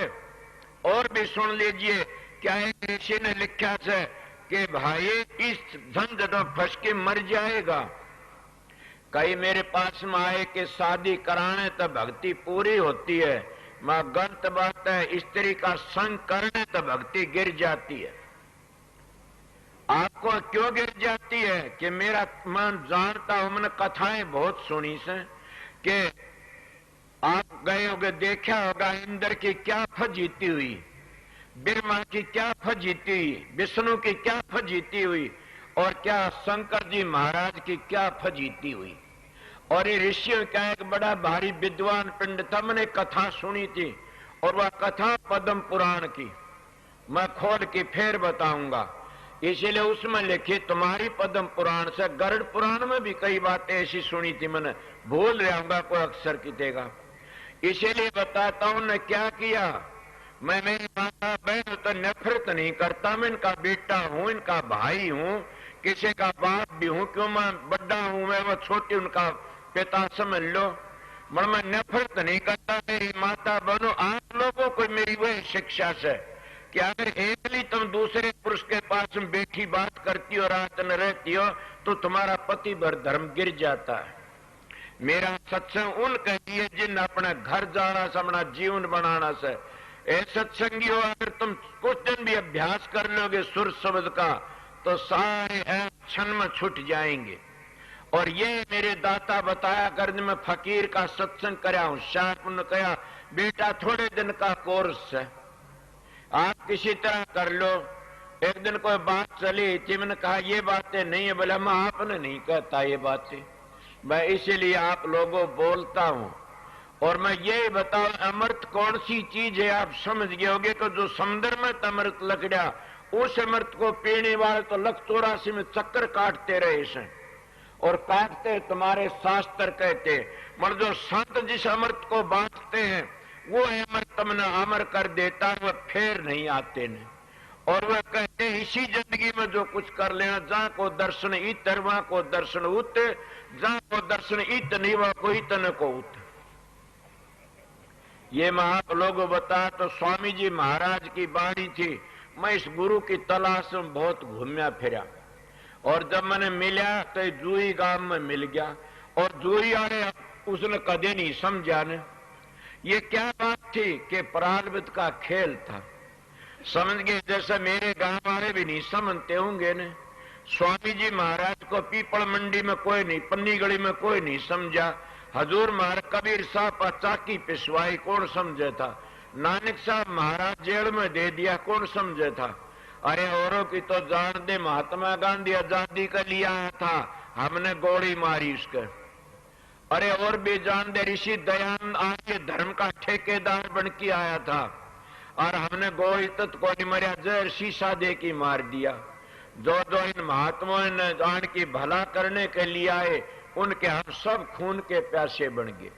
और भी सुन लीजिए, क्या एक ऋषि ने लिखा है कि भाई इस झंझट में फंस के मर जाएगा। कई मेरे पास में आए कि शादी कराने तो भक्ति पूरी होती है, मां गलत बात है, स्त्री का संग करने तो भक्ति गिर जाती है। आपको क्यों गिर जाती है? कि मेरा मन जानता हूं, मैंने कथाएं बहुत सुनी से कि आप गए होगे, देखा होगा इंद्र की क्या फजीती हुई, ब्रह्मा की क्या फजीती हुई, विष्णु की क्या फजीती हुई, और क्या शंकर जी महाराज की क्या फजीती हुई। और ये ऋषियों का एक बड़ा भारी विद्वान पिंड था, मैंने कथा सुनी थी, और वह कथा पद्म पुराण की, मैं खोल के फिर बताऊंगा। इसीलिए उसमें लिखी तुम्हारी पद्म पुराण से, गरुड़ पुराण में भी कई बातें ऐसी सुनी थी, मैंने भूल रहा कोई अक्षर की देगा। इसीलिए बताता हूं ने क्या किया। मैं मेरी माता बहन तो नफरत नहीं करता, मैं इनका बेटा हूं, इनका भाई हूं, किसी का बाप भी हूं, क्यों मैं बड़ा हूं, मैं वो छोटी उनका पिता समझ लो। मगर मैं नफरत नहीं करता, मेरी माता बहनों आप लोगों को मेरी वही शिक्षा से कि अगर एकली तुम दूसरे पुरुष के पास में बैठी बात करती हो, रात न रहती हो, तो तुम्हारा पति भर धर्म गिर जाता है। मेरा सत्संग उनके लिए जिन अपना घर जाना से, अपना जीवन बनाना से। ए सत्संगी हो, अगर तुम कुछ दिन भी अभ्यास कर लोगे सुर शब्द का, तो सारे क्षण में छूट जाएंगे। और ये मेरे दाता बताया कर, मैं फकीर का सत्संग कराया हूं, शायद उन्होंने कहा बेटा थोड़े दिन का कोर्स है, आप किसी तरह कर लो। एक दिन कोई बात चली थी, मैंने कहा ये बातें नहीं है, बोला मैं आपने नहीं कहता ये बातें, मैं इसीलिए आप लोगों बोलता हूं। और मैं ये बताऊं अमृत कौन सी चीज है, आप समझ गए होगे। तो जो समुद्र में अमृत लकड़ा, उस अमृत को पीने वाले तो 184 में चक्कर काटते रहे इसे, और काटते तुम्हारे शास्त्र कहते। मगर जो संत जिस अमृत को बांटते हैं, वो अमृत तुमने अमर कर देता है, वह फिर नहीं आते ने। और वह कहते इसी जिंदगी में जो कुछ कर लेना, जहां को दर्शन इतर वहां को दर्शन उत, जहां को दर्शन इत नहीं वहां को इतने को उत। ये आप लोगों बता तो स्वामी जी महाराज की बाणी थी। मैं इस गुरु की तलाश में बहुत घूमया फिरा और जब मैंने मिला तो जूही गांव में मिल गया और जूही आने उसने कदे नहीं समझा ने ये क्या बात थी कि प्रारब्ध का खेल था। समझ गए, जैसे मेरे गांव वाले भी नहीं समझते होंगे ने। स्वामी जी महाराज को पीपल मंडी में कोई नहीं, पन्नी गली में कोई नहीं समझा। हजूर महाराज कबीर साहब चाकी पिसवाई कौन समझे था। नानक साहब महाराज जेल में दे दिया कौन समझे था। अरे औरों की तो जान दे, महात्मा गांधी आजादी का लिया था, हमने गोली मारी उसके। अरे और भी जान दे, ऋषि दयानंद आर्य धर्म का ठेकेदार बन के आया था और हमने गोली तत् को नहीं मरिया, जहर शीशा दे की मार दिया। जो जो इन महात्माओं ने जान की भला करने के लिए आए उनके हम सब खून के प्यासे बन गए।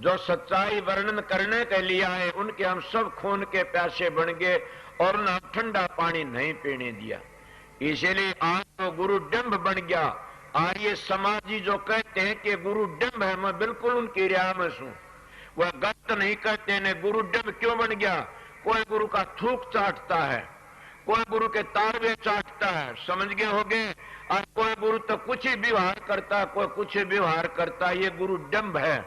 जो सच्चाई वर्णन करने के लिए आए उनके हम सब खून के प्यासे बन गए और न ठंडा पानी नहीं पीने दिया। इसीलिए आज तो गुरु डंब बन गया। आर्य समाजी जो कहते हैं कि गुरु डंब है, मैं बिल्कुल उनकी रिया में हूं। वह गलत नहीं कहते ने। गुरु डंब क्यों बन गया? कोई गुरु का थूक चाटता है, कोई गुरु के तारवे चाटता है, समझ गए होगे। और कोई गुरु तो कुछ ही व्यवहार करता है, कोई कुछ ही व्यवहार करता है। ये गुरु डंब है,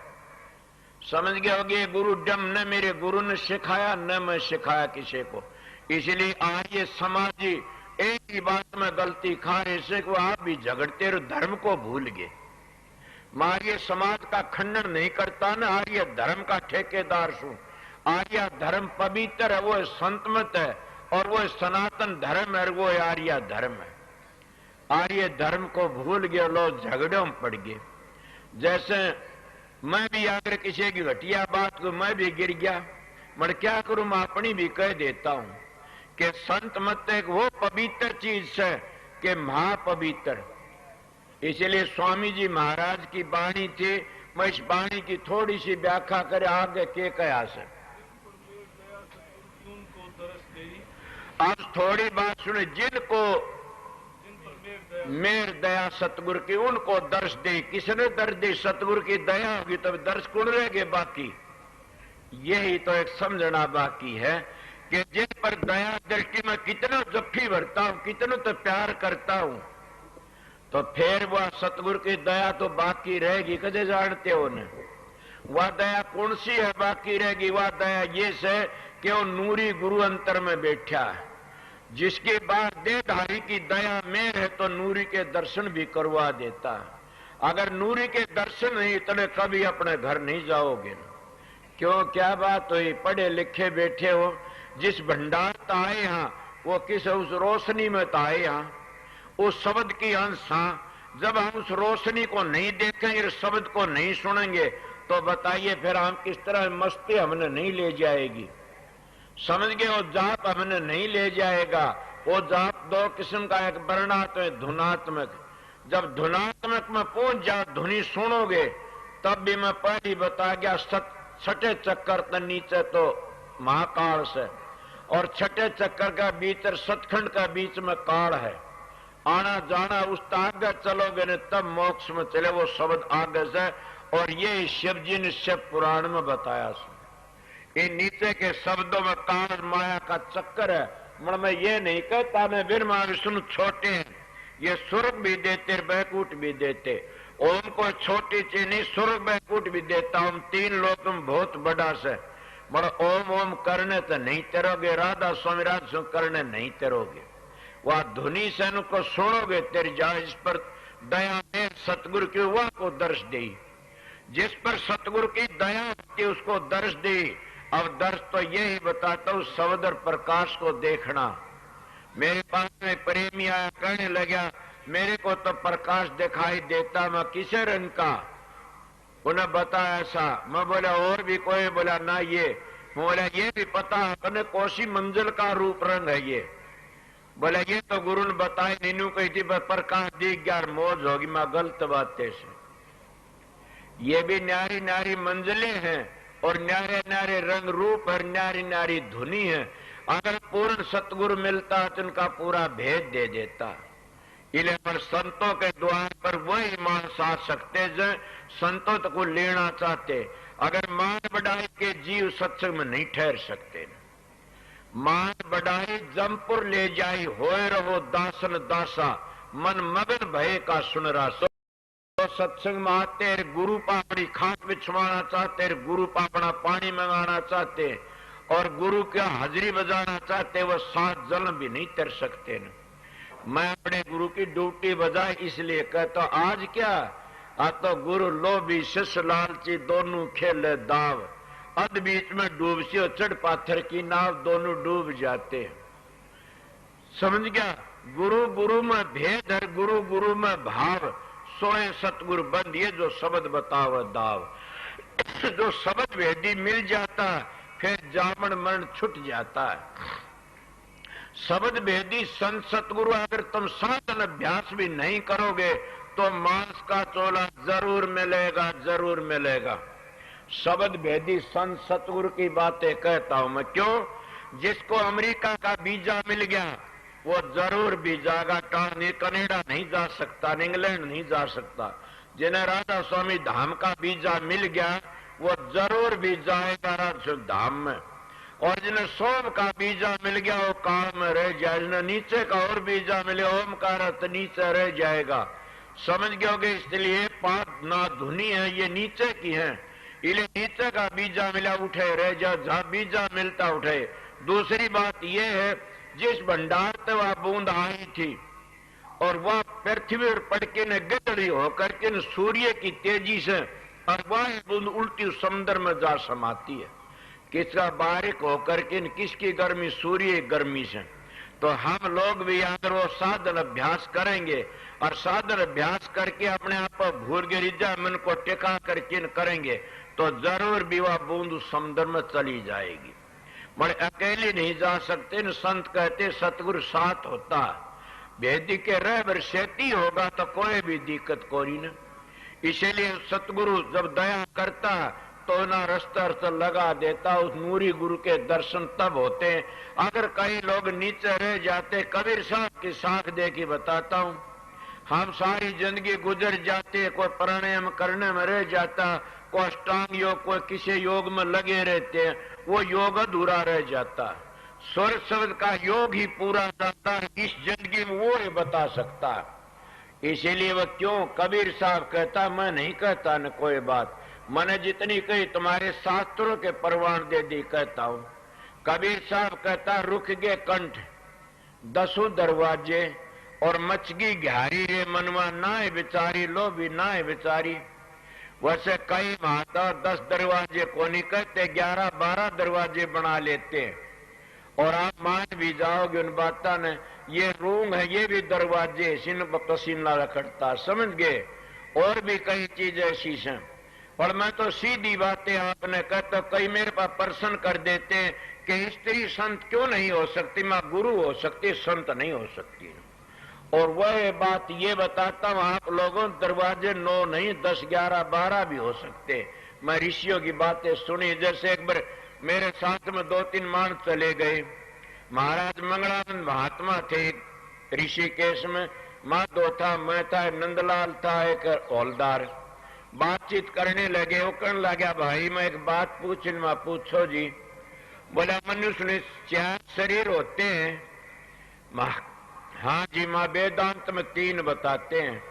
समझ गए होगे। गुरु डंब न मेरे गुरु ने सिखाया न मैं सिखाया किसी को। इसलिए आर्य समाजी एक ही बात में गलती खा रहे से वो आप भी झगड़ते रहो, धर्म को भूल गए। आर्य समाज का खंडन नहीं करता ना, आर्य धर्म का ठेकेदार हूं। आर्य धर्म पवित्र है, वो संत मत है और वो सनातन धर्म है, वो आर्य धर्म है। आर्य धर्म को भूल गए लोग, झगड़ों में पड़ गए। जैसे मैं भी अगर किसी की घटिया बात को मैं भी गिर गया, मैं क्या करूं, मैं अपनी भी कह देता हूं कि संत मत एक वो पवित्र चीज है कि महापवित्र। इसलिए स्वामी जी महाराज की बाणी थी। मैं इस बाणी की थोड़ी सी व्याख्या करे आगे के कया से। अब थोड़ी बात सुने, जिनको मेर दया सतगुरु की उनको दर्श दे। किसने दर्श दी? सतगुरु की दया होगी तब दर्श कौन रहेगे बाकी। यही तो एक समझना बाकी है कि जिन पर दया दृष्टि में कितना जफ्फी भरता हूं, कितना तो प्यार करता हूं, तो फिर वह सतगुरु की दया तो बाकी रहेगी। कदे जानते हो ने वह दया कौन सी है बाकी रहेगी? वह दया ये से कि वो नूरी गुरु अंतर में बैठा है, जिसके बाद देहधारी की दया में है तो नूरी के दर्शन भी करवा देता है। अगर नूरी के दर्शन नहीं तो कभी अपने घर नहीं जाओगे। क्यों, क्या बात हुई? पढ़े लिखे बैठे हो, जिस भंडार तो आए यहां वो किस उस रोशनी में तो आए यहां, उस शब्द की अंश। जब हम उस रोशनी को नहीं देखेंगे, शब्द को नहीं सुनेंगे, तो बताइए फिर हम किस तरह मस्ती हमने नहीं ले जाएगी। समझ गए? वो जाप हमने नहीं ले जाएगा। वो जाप दो किस्म का, एक वर्णात्मक धुनात्मक। जब धुनात्मक में पहुंच जाओ, धुनी सुनोगे, तब भी मैं पहले बता गया छठे चक्कर तक नीचे तो महाकाल से और छठे चक्कर का भीतर सतखंड का बीच में काल है। आना जाना उस आगे चलोगे ने तब मोक्ष में चले, वो शब्द आगे से। और ये शिव जी ने शिव पुराण में बताया। इन नीचे के शब्दों में काल माया का चक्कर है। मैं ये नहीं कहता मैं ब्रह्मा विष्णु छोटे हैं, ये स्वर्ग भी देते बैकुंठ भी देते। ओम को छोटी चीज नहीं, स्वर्ग बैकुंठ भी देता हूं। तीन लोक में बहुत बड़ा से बड़ा ओम ओम करने तो नहीं तेरोगे, राधा स्वामी राज करने नहीं तेरोगे। वह धुनी से को सुनोगे तेरी जा। इस पर दया में सतगुरु की वह को दर्श दी। जिस पर सतगुरु की दया होती उसको दर्श दी। अब दर्श तो यही बताता हूं, शब्द और प्रकाश को देखना। मेरे पास में प्रेमी आया, कहने लगा मेरे को तो प्रकाश दिखाई देता, मैं किसे रंग का? उन्हें बताया ऐसा। मैं बोला और भी कोई? बोला ना ये। बोला ये भी पता है कोसी मंजिल का रूप रंग है ये। बोला ये तो गुरु ने बताया, नीनू कही थी प्रकाश दिख गया मौज होगी। मैं गलत बातें से ये भी न्यारी न्यारी मंजिलें हैं और न्यारे न्यारे रंग रूप और न्यारी न्यारी धुनी है। अगर पूर्ण सतगुरु मिलता तो उनका पूरा भेद दे देता। इसलिए पर संतों के द्वार पर वही मानस आ सकते जो संतों को लेना चाहते। अगर मान बढ़ाई के जीव सत्संग में नहीं ठहर सकते। मान बढ़ाई जमपुर ले जाई होए रहो दासन दासा, मन मगन भय का सुन रहा। तो सत्संग में आते गुरु पापड़ी खाट बिछवाना चाहते, गुरु पापड़ा पानी मंगाना चाहते और गुरु का हाजिरी बजाना चाहते, वो 7 जन्म भी नहीं तर सकते न। मैं अपने गुरु की ड्यूटी बजाई इसलिए कहता आज क्या आज तो गुरु लोभी शिष्य लालची दोनों खेले दाव, अध बीच में डूब सी और चढ़ पाथर की नाव, दोनों डूब जाते। समझ गया? गुरु गुरु में भेद है, गुरु गुरु में भाव, सोए सतगुरु बंद, ये जो शब्द बताव दाव। जो शब्द भेदी मिल जाता फिर जामन मरण छुट जाता है। शब्द भेदी संत सतगुरु अगर तुम साधन अभ्यास भी नहीं करोगे तो मांस का चोला जरूर मिलेगा, जरूर मिलेगा। शब्द भेदी संत सतगुरु की बातें कहता हूं मैं। क्यों? जिसको अमेरिका का वीजा मिल गया वो जरूर भी जाएगा। कनाडा नहीं जा सकता, इंग्लैंड नहीं जा सकता। जिन्हें राधा स्वामी धाम का वीजा मिल गया वो जरूर भी जाएगा राधा धाम में। और जिन्हें सोम का वीजा मिल गया वो काल में रह जाए। जिन्हें नीचे का और वीजा मिले ओमकार तो नीचे रह जाएगा। समझ गए? इसलिए पाप ना धुनी है, ये नीचे की है। इसलिए नीचे का बीजा मिला उठे रह जा, जहां बीजा मिलता उठे। दूसरी बात यह है जिस भंडार से वह बूंद आई थी और वह पृथ्वी पर पड़ के न गदड़ी होकर के सूर्य की तेजी से और वह बूंद उल्टी समुद्र में जा समाती है। किसका बारिक होकर के किसकी गर्मी? सूर्य गर्मी से। तो हम लोग भी अगर वो साधन अभ्यास करेंगे और साधन अभ्यास करके अपने आप को भूल के रिजा मन को टिका करके करेंगे तो जरूर भी वह बूंद समुद्र में चली जाएगी। बड़े अकेले नहीं जा सकते न। संत कहते सतगुरु साथ होता, भेदी के रहबर सेती होगा तो कोई भी दिक्कत कोई न। इसीलिए सतगुरु जब दया करता तो ना रास्ता लगा देता। उस नूरी गुरु के दर्शन तब होते हैं। अगर कई लोग नीचे रह जाते, कबीर साहब की साख देखी बताता हूं, हम सारी जिंदगी गुजर जाते, कोई प्राणायाम करने में रह जाता, कोई अष्टांग योग, कोई किसी योग में लगे रहते, वो योग अधूरा रह जाता। स्वर शब्द का योग ही पूरा जाता है, इस जिंदगी में वो ही बता सकता। इसीलिए वह क्यों कबीर साहब कहता, मैं नहीं कहता न कोई बात, मैंने जितनी कही तुम्हारे शास्त्रों के परवान दे दी कहता हूं। कबीर साहब कहता रुक गए कंठ 10 दरवाजे और मचगी घारी रे मनवा नाय बिचारी लो भी नाय बिचारी। वैसे कई महाता 10 दरवाजे को नहीं कहते, 11-12 दरवाजे बना लेते हैं। और आप मान भी जाओगे उन बातों ने, ये रूंग है, ये भी दरवाजे, सिन पसीना रखड़ता। समझ गए? और भी कई चीजें ऐसी हैं। और मैं तो सीधी बातें आपने कहता, कई मेरे पास प्रश्न कर देते हैं कि स्त्री संत क्यों नहीं हो सकती? मां गुरु हो सकती, संत नहीं हो सकती। और वह बात ये बताता हूं आप लोगों, दरवाजे 9 नहीं 10, 11, 12 भी हो सकते। मैं ऋषियों की बातें सुनी। जैसे एक बार मेरे साथ में 2-3 मान चले गए। महाराज मंगलानंद महात्मा थे ऋषिकेश में, माधो था, मैं था, नंदलाल था, एक हौलदार। बातचीत करने लगे। वो कहने लगा, भाई मैं एक बात पूछूं? पूछो जी। बोला, मनुष्य में 4 शरीर होते हैं। हाँ जी, मां वेदांत में 3 बताते हैं।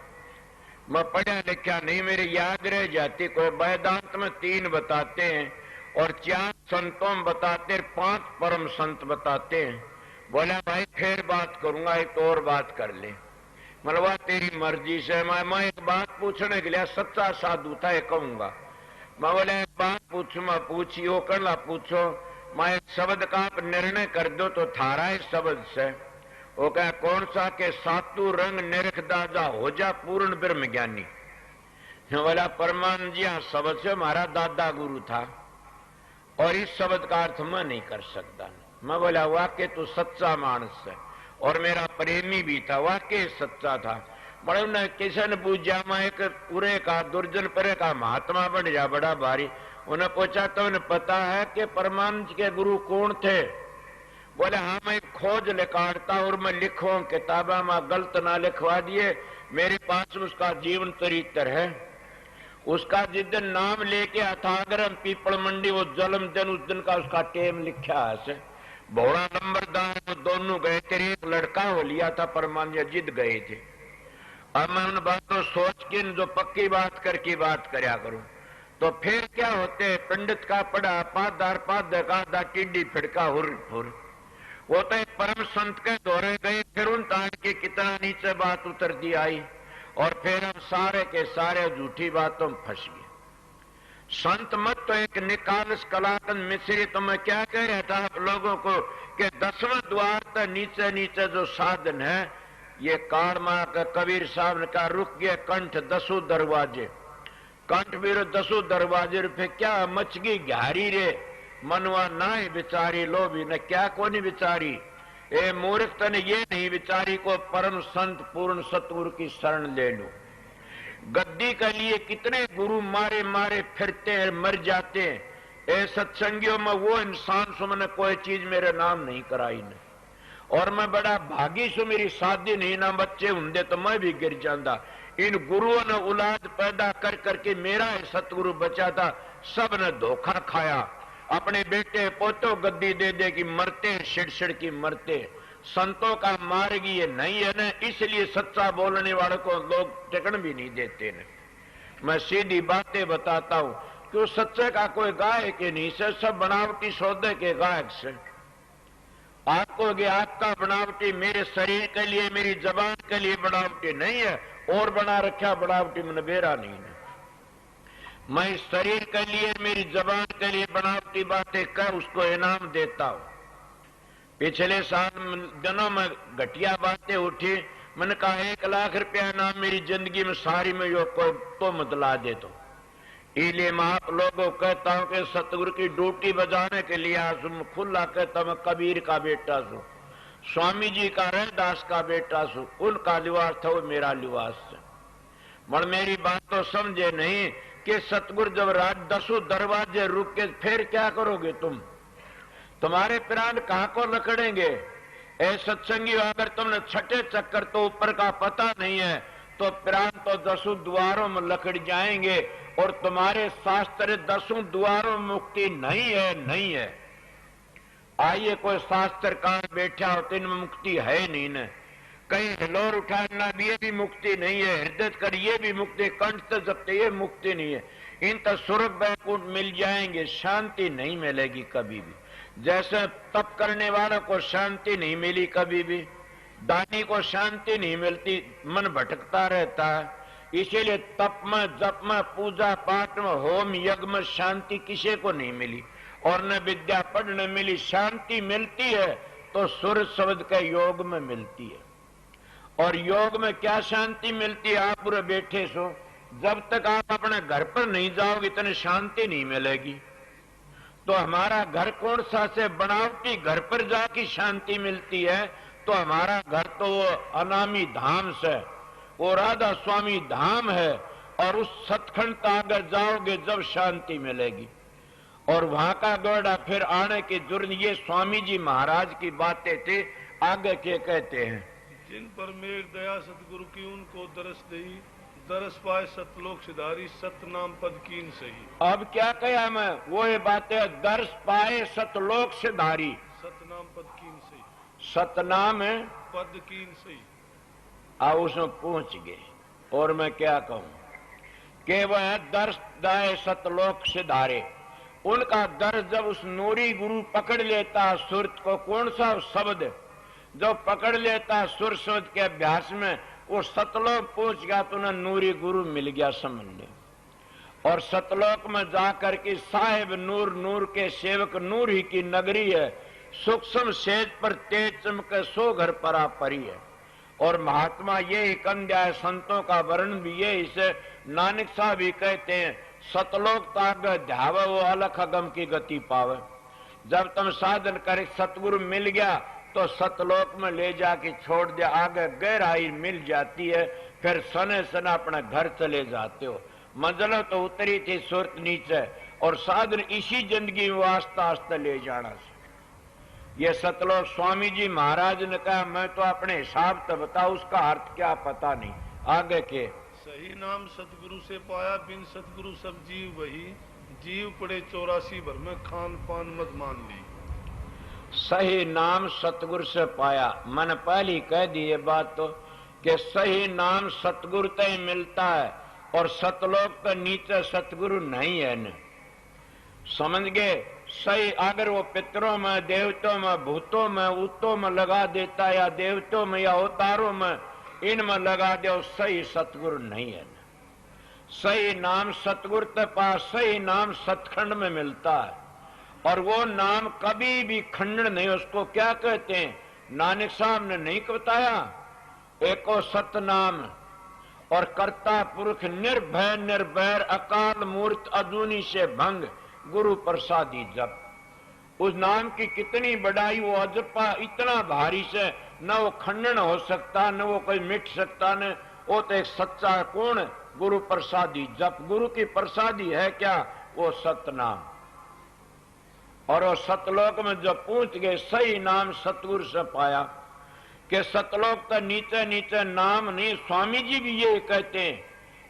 मैं पढ़ा लिखा नहीं, मेरे याद रह जाती। कोई वेदांत में 3 बताते हैं और 4 संतों में बताते हैं, 5 परम संत बताते हैं। बोला, भाई फिर बात करूंगा, एक और बात कर ले। मलवा तेरी मर्जी से। मैं एक बात पूछने के लिए सच्चा साधु था ये कहूंगा। मैं बोला एक बात पूछू? मैं पूछी। वो करना पूछो। मैं एक शब्द का आप निर्णय कर दो तो थारा है शब्द से। वो कह कौन सा? के सातु रंग निरख दादा हो जा पूर्ण ब्रह्म ज्ञानी। बोला परमानंद जी, हाँ शब्द से हमारा दादा गुरु था और इस शब्द का अर्थ मैं नहीं कर सकता। मैं बोला वाकई तू सच्चा मानस है और मेरा प्रेमी भी था, वाकई सच्चा था। बड़े ने किसी ने पूछा, मैं एक पूरे का दुर्जन परे का महात्मा बन जा बड़ा भारी। उन्हें पूछा तो उन्हें पता है कि परमानंद के गुरु कौन थे? बोले हाँ मैं खोज निकालता और मैं लिखूं किताबा में गलत ना लिखवा दिए, मेरे पास उसका जीवन चरित्र है। उसका जिस दिन नाम लेके अथागरम पीपल मंडी वो जन्मदिन उस दिन का उसका टेम लिखा है। भोड़ा नंबरदार वो दोनों गए थे, एक लड़का हो लिया था परमान्य जिद गए थे। अब मैं उन बातों सोच के जो पक्की बात करके बात करया करूं तो फिर क्या होते, पंडित का पड़ा पादार पाद का टिड्डी फिड़का हुर हुर। वो तो एक परम संत के दौरे गए, फिर उन तान की कितना नीचे बात उतरती आई और फिर हम सारे के सारे झूठी बातों में फंस गए। संत मत तो एक निकालस कलाकंद मिश्री, तो मैं क्या कह रहा था आप लोगों को कि 10वां द्वार तक नीचे नीचे जो साधन है, ये कारमा का कबीर साहब ने कहा रुक गए कंठ 10 दरवाजे, कंठ भी 10 दरवाजे रुपये क्या मचगी घारी रे मनवा ना ही बिचारी लो भी न क्या को नहीं बिचारी। ए मूर्ख तने ये नहीं बिचारी को परम संत पूर्ण सतगुरु की शरण ले लो। गद्दी के लिए कितने गुरु मारे मारे फिरते हैं, मर जाते हैं। ए सत्संगियों में वो इंसान सो मैंने कोई चीज मेरे नाम नहीं कराई ने, और मैं बड़ा भागी सो मेरी शादी नहीं ना बच्चे होंगे तो मैं भी गिर जाता। इन गुरुओं ने औलाद पैदा कर करके मेरा सतगुरु बचा था, सब ने धोखा खाया। अपने बेटे पोतों गद्दी दे दे कि मरते छिड़ की मरते। संतों का मार्ग ये नहीं है ना, इसलिए सच्चा बोलने वालों को लोग टिकन भी नहीं देते न। मैं सीधी बातें बताता हूं कि सच्चे का कोई गायक ही नहीं से, सब बनावटी सौदे के गायक से। आपको कि आपका बनावटी मेरे शरीर के लिए मेरी जबान के लिए बनावटी नहीं है, और बना रखा बनावटी मैंने बेरा नहीं है। मैं शरीर के लिए मेरी जबान के लिए बनावटी बातें कर उसको इनाम देता हूं। पिछले साल दिनों में घटिया बातें उठी, मैंने कहा 1 लाख रुपया इनाम मेरी जिंदगी में सारी में यो को तो मतला दे दो। इसलिए मैं आप लोगों को कहता हूं कि सतगुरु की ड्यूटी बजाने के लिए आज खुला कहता मैं कबीर का बेटा हूं, स्वामी जी का रैदास का बेटा हूं, उनका लिवास था वो मेरा लिवास है। मन मेरी बात तो समझे नहीं कि सतगुरु जब रात 10 दरवाजे रुक के फिर क्या करोगे तुम, तुम्हारे प्राण कहां को लकड़ेंगे। ऐ सत्संगी अगर तुमने छठे चक्कर तो ऊपर का पता नहीं है तो प्राण तो 10 द्वारों में लकड़ जाएंगे, और तुम्हारे शास्त्र 10 द्वारों में मुक्ति नहीं है, नहीं है। आइए कोई शास्त्रकार बैठा हो तो इनमें मुक्ति है नहीं न, कहीं हिलोर उठाना ये भी मुक्ति नहीं है, हृदय कर ये भी मुक्ति, कंठ तक जपते ये मुक्ति नहीं है। इन तक स्वर्ग बैकुंठ मिल जाएंगे, शांति नहीं मिलेगी कभी भी। जैसे तप करने वालों को शांति नहीं मिली कभी भी, दानी को शांति नहीं मिलती, मन भटकता रहता है। इसीलिए तप में, जप में, पूजा पाठ में, होम यज्ञ में शांति किसी को नहीं मिली, और न विद्या पढ़ने मिली। शांति मिलती है तो सूर्य शब्द के योग में मिलती है। और योग में क्या शांति मिलती है, आप पूरे बैठे सो, जब तक आप अपने घर पर नहीं जाओगे इतनी शांति नहीं मिलेगी। तो हमारा घर कौन सा से बनावटी घर पर जाके शांति मिलती है, तो हमारा घर तो वो अनामी धाम से, वो राधा स्वामी धाम है, और उस सतखंड अगर जाओगे जब शांति मिलेगी। और वहां का गौड़ा फिर आने की जुर्न, ये स्वामी जी महाराज की बातें थी, आगे के कहते हैं। जिन पर मेघ दया सतगुरु की उनको दरस दई, दरस पाए सतलोक सिधारी, सतनाम पद कीन सही। अब क्या कहा मैं, वो ये बातें दरस पाए सतलोक सिधारी, सतनाम पद कीन सही, सतनाम पद कीन सही। अब उसमें पहुंच गए, और मैं क्या कहूं कि वह दर्श दाए सतलोक सिधारे। उनका दर्श जब उस नूरी गुरु पकड़ लेता सुरत को, कौन सा शब्द जो पकड़ लेता सुर शब्द के अभ्यास में, वो सतलोक पहुंच गया तो उन्हें नूरी गुरु मिल गया समझ ले। और सतलोक में जाकर के साहिब नूर, नूर के सेवक, नूर ही की नगरी है, सूक्ष्म सेज पर तेज चमके सो घर परा परी है। और महात्मा ये ही कंध्या है, संतों का वर्णन भी ये, इसे नानक साहब भी कहते हैं, सतलोक ताग ध्याव वो अलख अगम की गति पावे। जब तुम साधन करे सतगुरु मिल गया तो सतलोक में ले जाके छोड़ दे, आगे गहराई मिल जाती है, फिर सने सना अपने घर चले जाते हो। मंजिल तो उतरी थी सुरत नीचे, और साधन इसी जिंदगी में आस्ता आस्ता ले जाना। ये सतलोक स्वामी जी महाराज ने कहा मैं तो अपने हिसाब से बताऊं, उसका अर्थ क्या पता नहीं। आगे के सही नाम सतगुरु से पाया, बिन सतगुरु सब जीव वही, जीव पड़े 84 भर में, खान पान मद मान ली। सही नाम सतगुरु से पाया, मन पहली कह दी ये बात तो कि सही नाम सतगुरु से ही मिलता है, और सतलोक तो नीचे सतगुरु नहीं है न, समझ गए। सही अगर वो पितरों में, देवतों में, भूतों में, उत्तों में लगा देता है, या देवतों में या अवतारों में, इनमें लगा दो, सही सतगुरु नहीं है न। सही नाम सतगुरु के पास, सही नाम सतखंड में मिलता है, और वो नाम कभी भी खंडन नहीं। उसको क्या कहते हैं, नानक साहब ने नहीं बताया, एको सतनाम और कर्ता पुरुष निर्भय निर्भैर अकाल मूर्त अजूनी से भंग गुरु प्रसादी जप। उस नाम की कितनी बढ़ाई, वो अजपा इतना भारी से न वो खंडन हो सकता, न वो कोई मिट सकता, न वो तो एक सच्चा कौन, गुरु प्रसादी जप। गुरु की प्रसादी है क्या, वो सतनाम। और वो सतलोक में जो पूछ गए, सही नाम सतगुरु से पाया, कि सतलोक तो नीचे नीचे नाम नहीं। स्वामी जी भी ये कहते हैं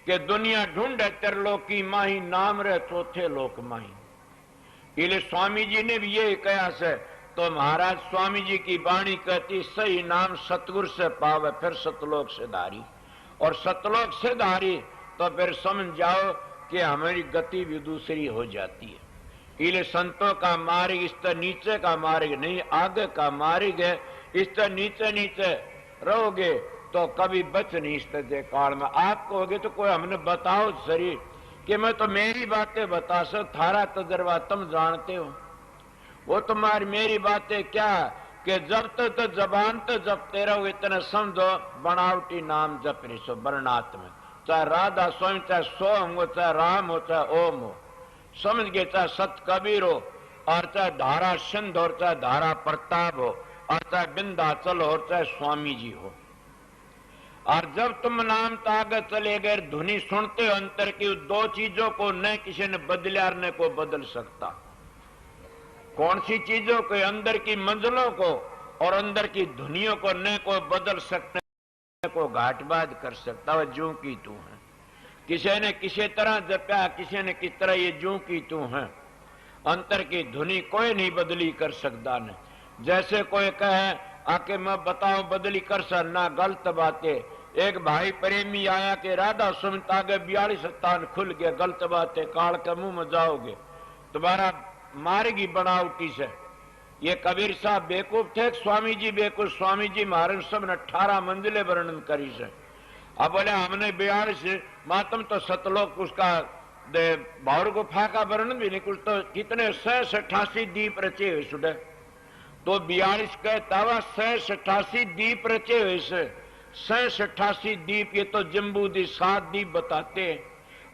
कि दुनिया ढूंढे त्रिलोकी माही, नाम रे चौथे लोक माही। इसलिए स्वामी जी ने भी ये कहा से, तो महाराज स्वामी जी की वाणी कहती सही नाम सतगुरु से पावे, फिर सतलोक से धारी, और सतलोक से धारी तो फिर समझ जाओ कि हमारी गति भी दूसरी हो जाती है। इसलिए संतों का मार्ग इस तरह नीचे का मार्ग नहीं, आगे का मार्ग है। इस तरह नीचे नीचे रहोगे तो कभी बच नहीं इस तरह काल में। आप कहोगे तो कोई हमने बताओ शरीर कि मैं तो मेरी बातें बता सक, थारा तजर्बा तुम जानते हो। वो तुम्हारी मेरी बातें क्या कि जब तक तो जबान तो जपते रहो, इतना समझो बनावटी नाम जप रही सो वर्णात्मक, चाहे राधा स्वामी, चाहे सोम हो, चाहे राम हो, चाहे ओम हो, समझ गए, चाहे सत कबीर हो, और चाहे धारा सिंध हो, चाहे धारा प्रताप हो, और चाहे बिंदाचल हो, चाहे स्वामी जी हो। और जब तुम नाम तागे चले गए, धुनी सुनते हो अंतर की, दो चीजों को न किसी ने बदलिया न को बदल सकता। कौन सी चीजों को, अंदर की मंजिलों को और अंदर की धुनियों को न को बदल सकते, न को घाटबाज कर सकता। वह जू की तू है, किसी ने किसी तरह जपया, किसी ने किस तरह, ये जू की तू है। अंतर की धुनी कोई नहीं बदली कर सकता न। जैसे कोई कहे आके मैं बताओ बदली कर सकना, गलत बातें। एक भाई प्रेमी आया कि राधा सुमित आगे 42 स्थान खुल गया, गलत बात है, काल के मुंह में जाओगे, तुम्हारा मारेगी बनावटी से। ये कबीर साहब बेवकूफ थे, स्वामी जी बेवकूफ। स्वामी जी महाराज सब ने 18 मंजिलें वर्णन करी से। अब बोले हमने 42 मातम तो सतलोक उसका भावर गुफा का वर्णन भी नहीं, कुछ तो कितने 688 दीप रचे हुए सुडे, तो 42 कहता हुआ 688 दीप रचे हुए से। 688 दीप, ये तो जम्बूदी 7 दीप बताते हैं,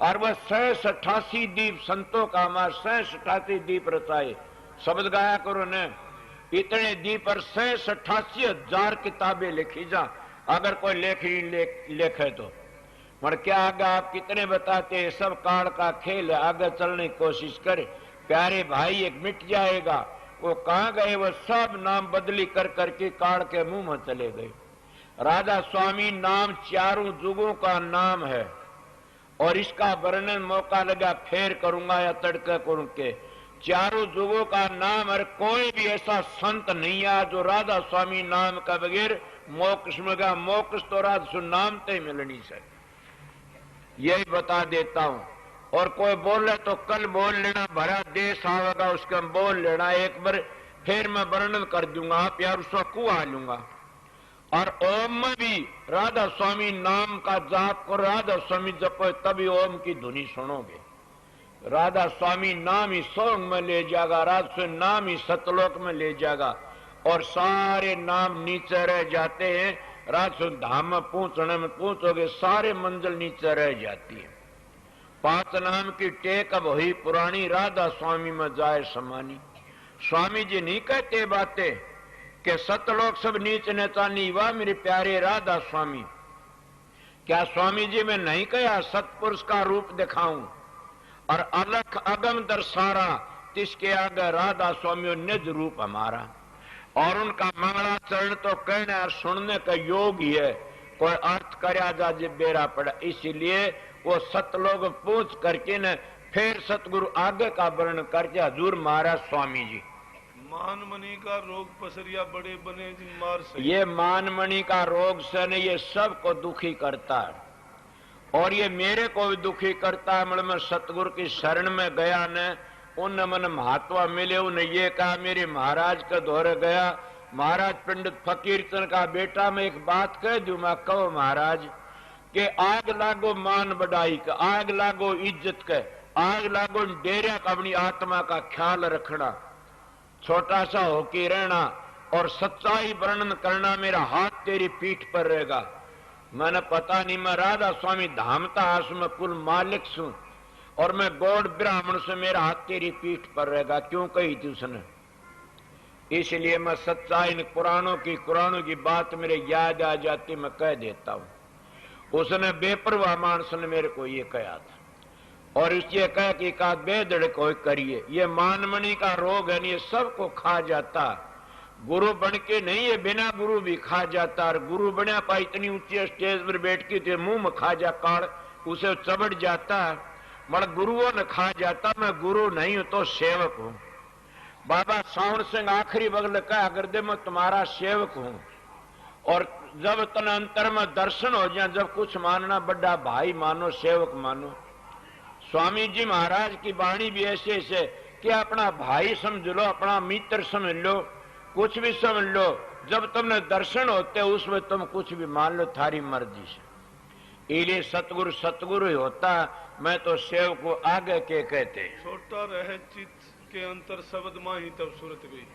और वह 688 दीप संतों का हमार 688 दीप रचाए। शब्द गाया करो ने, इतने दीप पर 688,000 किताबें लिखी जा, अगर कोई लेखे तो। पर क्या आगे आप कितने बताते हैं, सब काल का खेल है, आगे चलने की कोशिश करे। प्यारे भाई एक मिट जाएगा, वो कहां गए, वो सब नाम बदली कर करके काल के मुंह में चले गए। राधा स्वामी नाम चारों जुगों का नाम है, और इसका वर्णन मौका लगा फिर करूंगा या तड़के करूं के। चारों जुगों का नाम, और कोई भी ऐसा संत नहीं है जो राधा स्वामी नाम का बगैर मोक्ष में गया। मोक्ष तो राधा नाम से मिलनी से, यही बता देता हूं। और कोई बोले तो कल बोल लेना, भरा देश आवेगा उसका बोल लेना, एक बार फिर मैं वर्णन कर दूंगा, आप यार उसको कुआ लूंगा। और ओम में भी राधा स्वामी नाम का जाप करो, राधा स्वामी जपो, तभी ओम की धुनी सुनोगे। राधा स्वामी नाम ही सोंग में ले जाएगा, राधा स्वामी नाम ही सतलोक में ले जाएगा, और सारे नाम नीचे रह जाते हैं। राधा स्वामी धाम में पहुंचने में पहुंचोगे, सारे मंजिल नीचे रह जाती है। 5 नाम की टेक अब हुई पुरानी, राधा स्वामी में जाए समानी। स्वामी जी नहीं कहते बातें कि सतलोक सब नीच नेतानी, वाह मेरे प्यारे राधा स्वामी। क्या स्वामी जी में नहीं कहा सतपुरुष का रूप दिखाऊं और अलख अगम दर्शारा, तिसके आगे राधा स्वामी निज रूप हमारा। और उनका मंगलाचरण तो कहने और सुनने का योग ही है, कोई अर्थ करया जा जब बेरा पड़ा। इसीलिए वो सतलोग पूछ करके न फिर सतगुरु आगे का वर्णन करके हजूर महाराज स्वामी जी मानमणि का रोग पसरिया बड़े बने जिन मार से। ये मानमणि का रोग से ने ये सबको दुखी करता है और ये मेरे को भी दुखी करता है। मतलब मैं सतगुरु की शरण में गया न, उन मन महात्मा मिले, उन्हें ये कहा मेरे महाराज के दौरे गया, महाराज पंडित फकीर चंद का बेटा मैं एक बात कह दूं, मैं कहो महाराज के आग लागो मान बढ़ाई का, आग लागो इज्जत के, आग लागो डेरा का, अपनी आत्मा का ख्याल रखना, छोटा सा होके रहना और सच्चाई वर्णन करना, मेरा हाथ तेरी पीठ पर रहेगा। मैंने पता नहीं, मैं राधा स्वामी धामता आस में कुल मालिक सू और मैं गौड़ ब्राह्मण से, मेरा हाथ तेरी पीठ पर रहेगा। क्यों कही थी उसने? इसलिए मैं सच्चाई कुरानों की बात मेरे याद आ जाती, मैं कह देता हूं। उसने बेपरवाह मानस ने मेरे को ये कहा था और इसलिए कह कि का बेदड़ कोई करिए। ये मानमणि का रोग है, ये सबको खा जाता, गुरु बन के नहीं, ये बिना गुरु भी खा जाता। और गुरु बना पा इतनी ऊंची स्टेज पर बैठ के थे, मुंह में खा जा काड़, उसे चबड़ जाता, मगर गुरुओं ने खा जाता। मैं गुरु नहीं हूं तो सेवक हूं। बाबा सावण सिंह आखिरी बगल कहा करदे मैं तुम्हारा सेवक हूं, और जब तन अंतर में दर्शन हो जाए, जब कुछ मानना बड़ा भाई मानो, सेवक मानो। स्वामी जी महाराज की वाणी भी ऐसे ऐसे कि अपना भाई समझ लो, अपना मित्र समझ लो, कुछ भी समझ लो, जब तुमने दर्शन होते उसमें तुम कुछ भी मान लो, थारी मर्जी से। इसलिए सतगुरु सतगुरु ही होता, मैं तो सेवक को आगे के कहते। छोटा रहे चित्त के अंतर शब्द माही तब सूरत गई।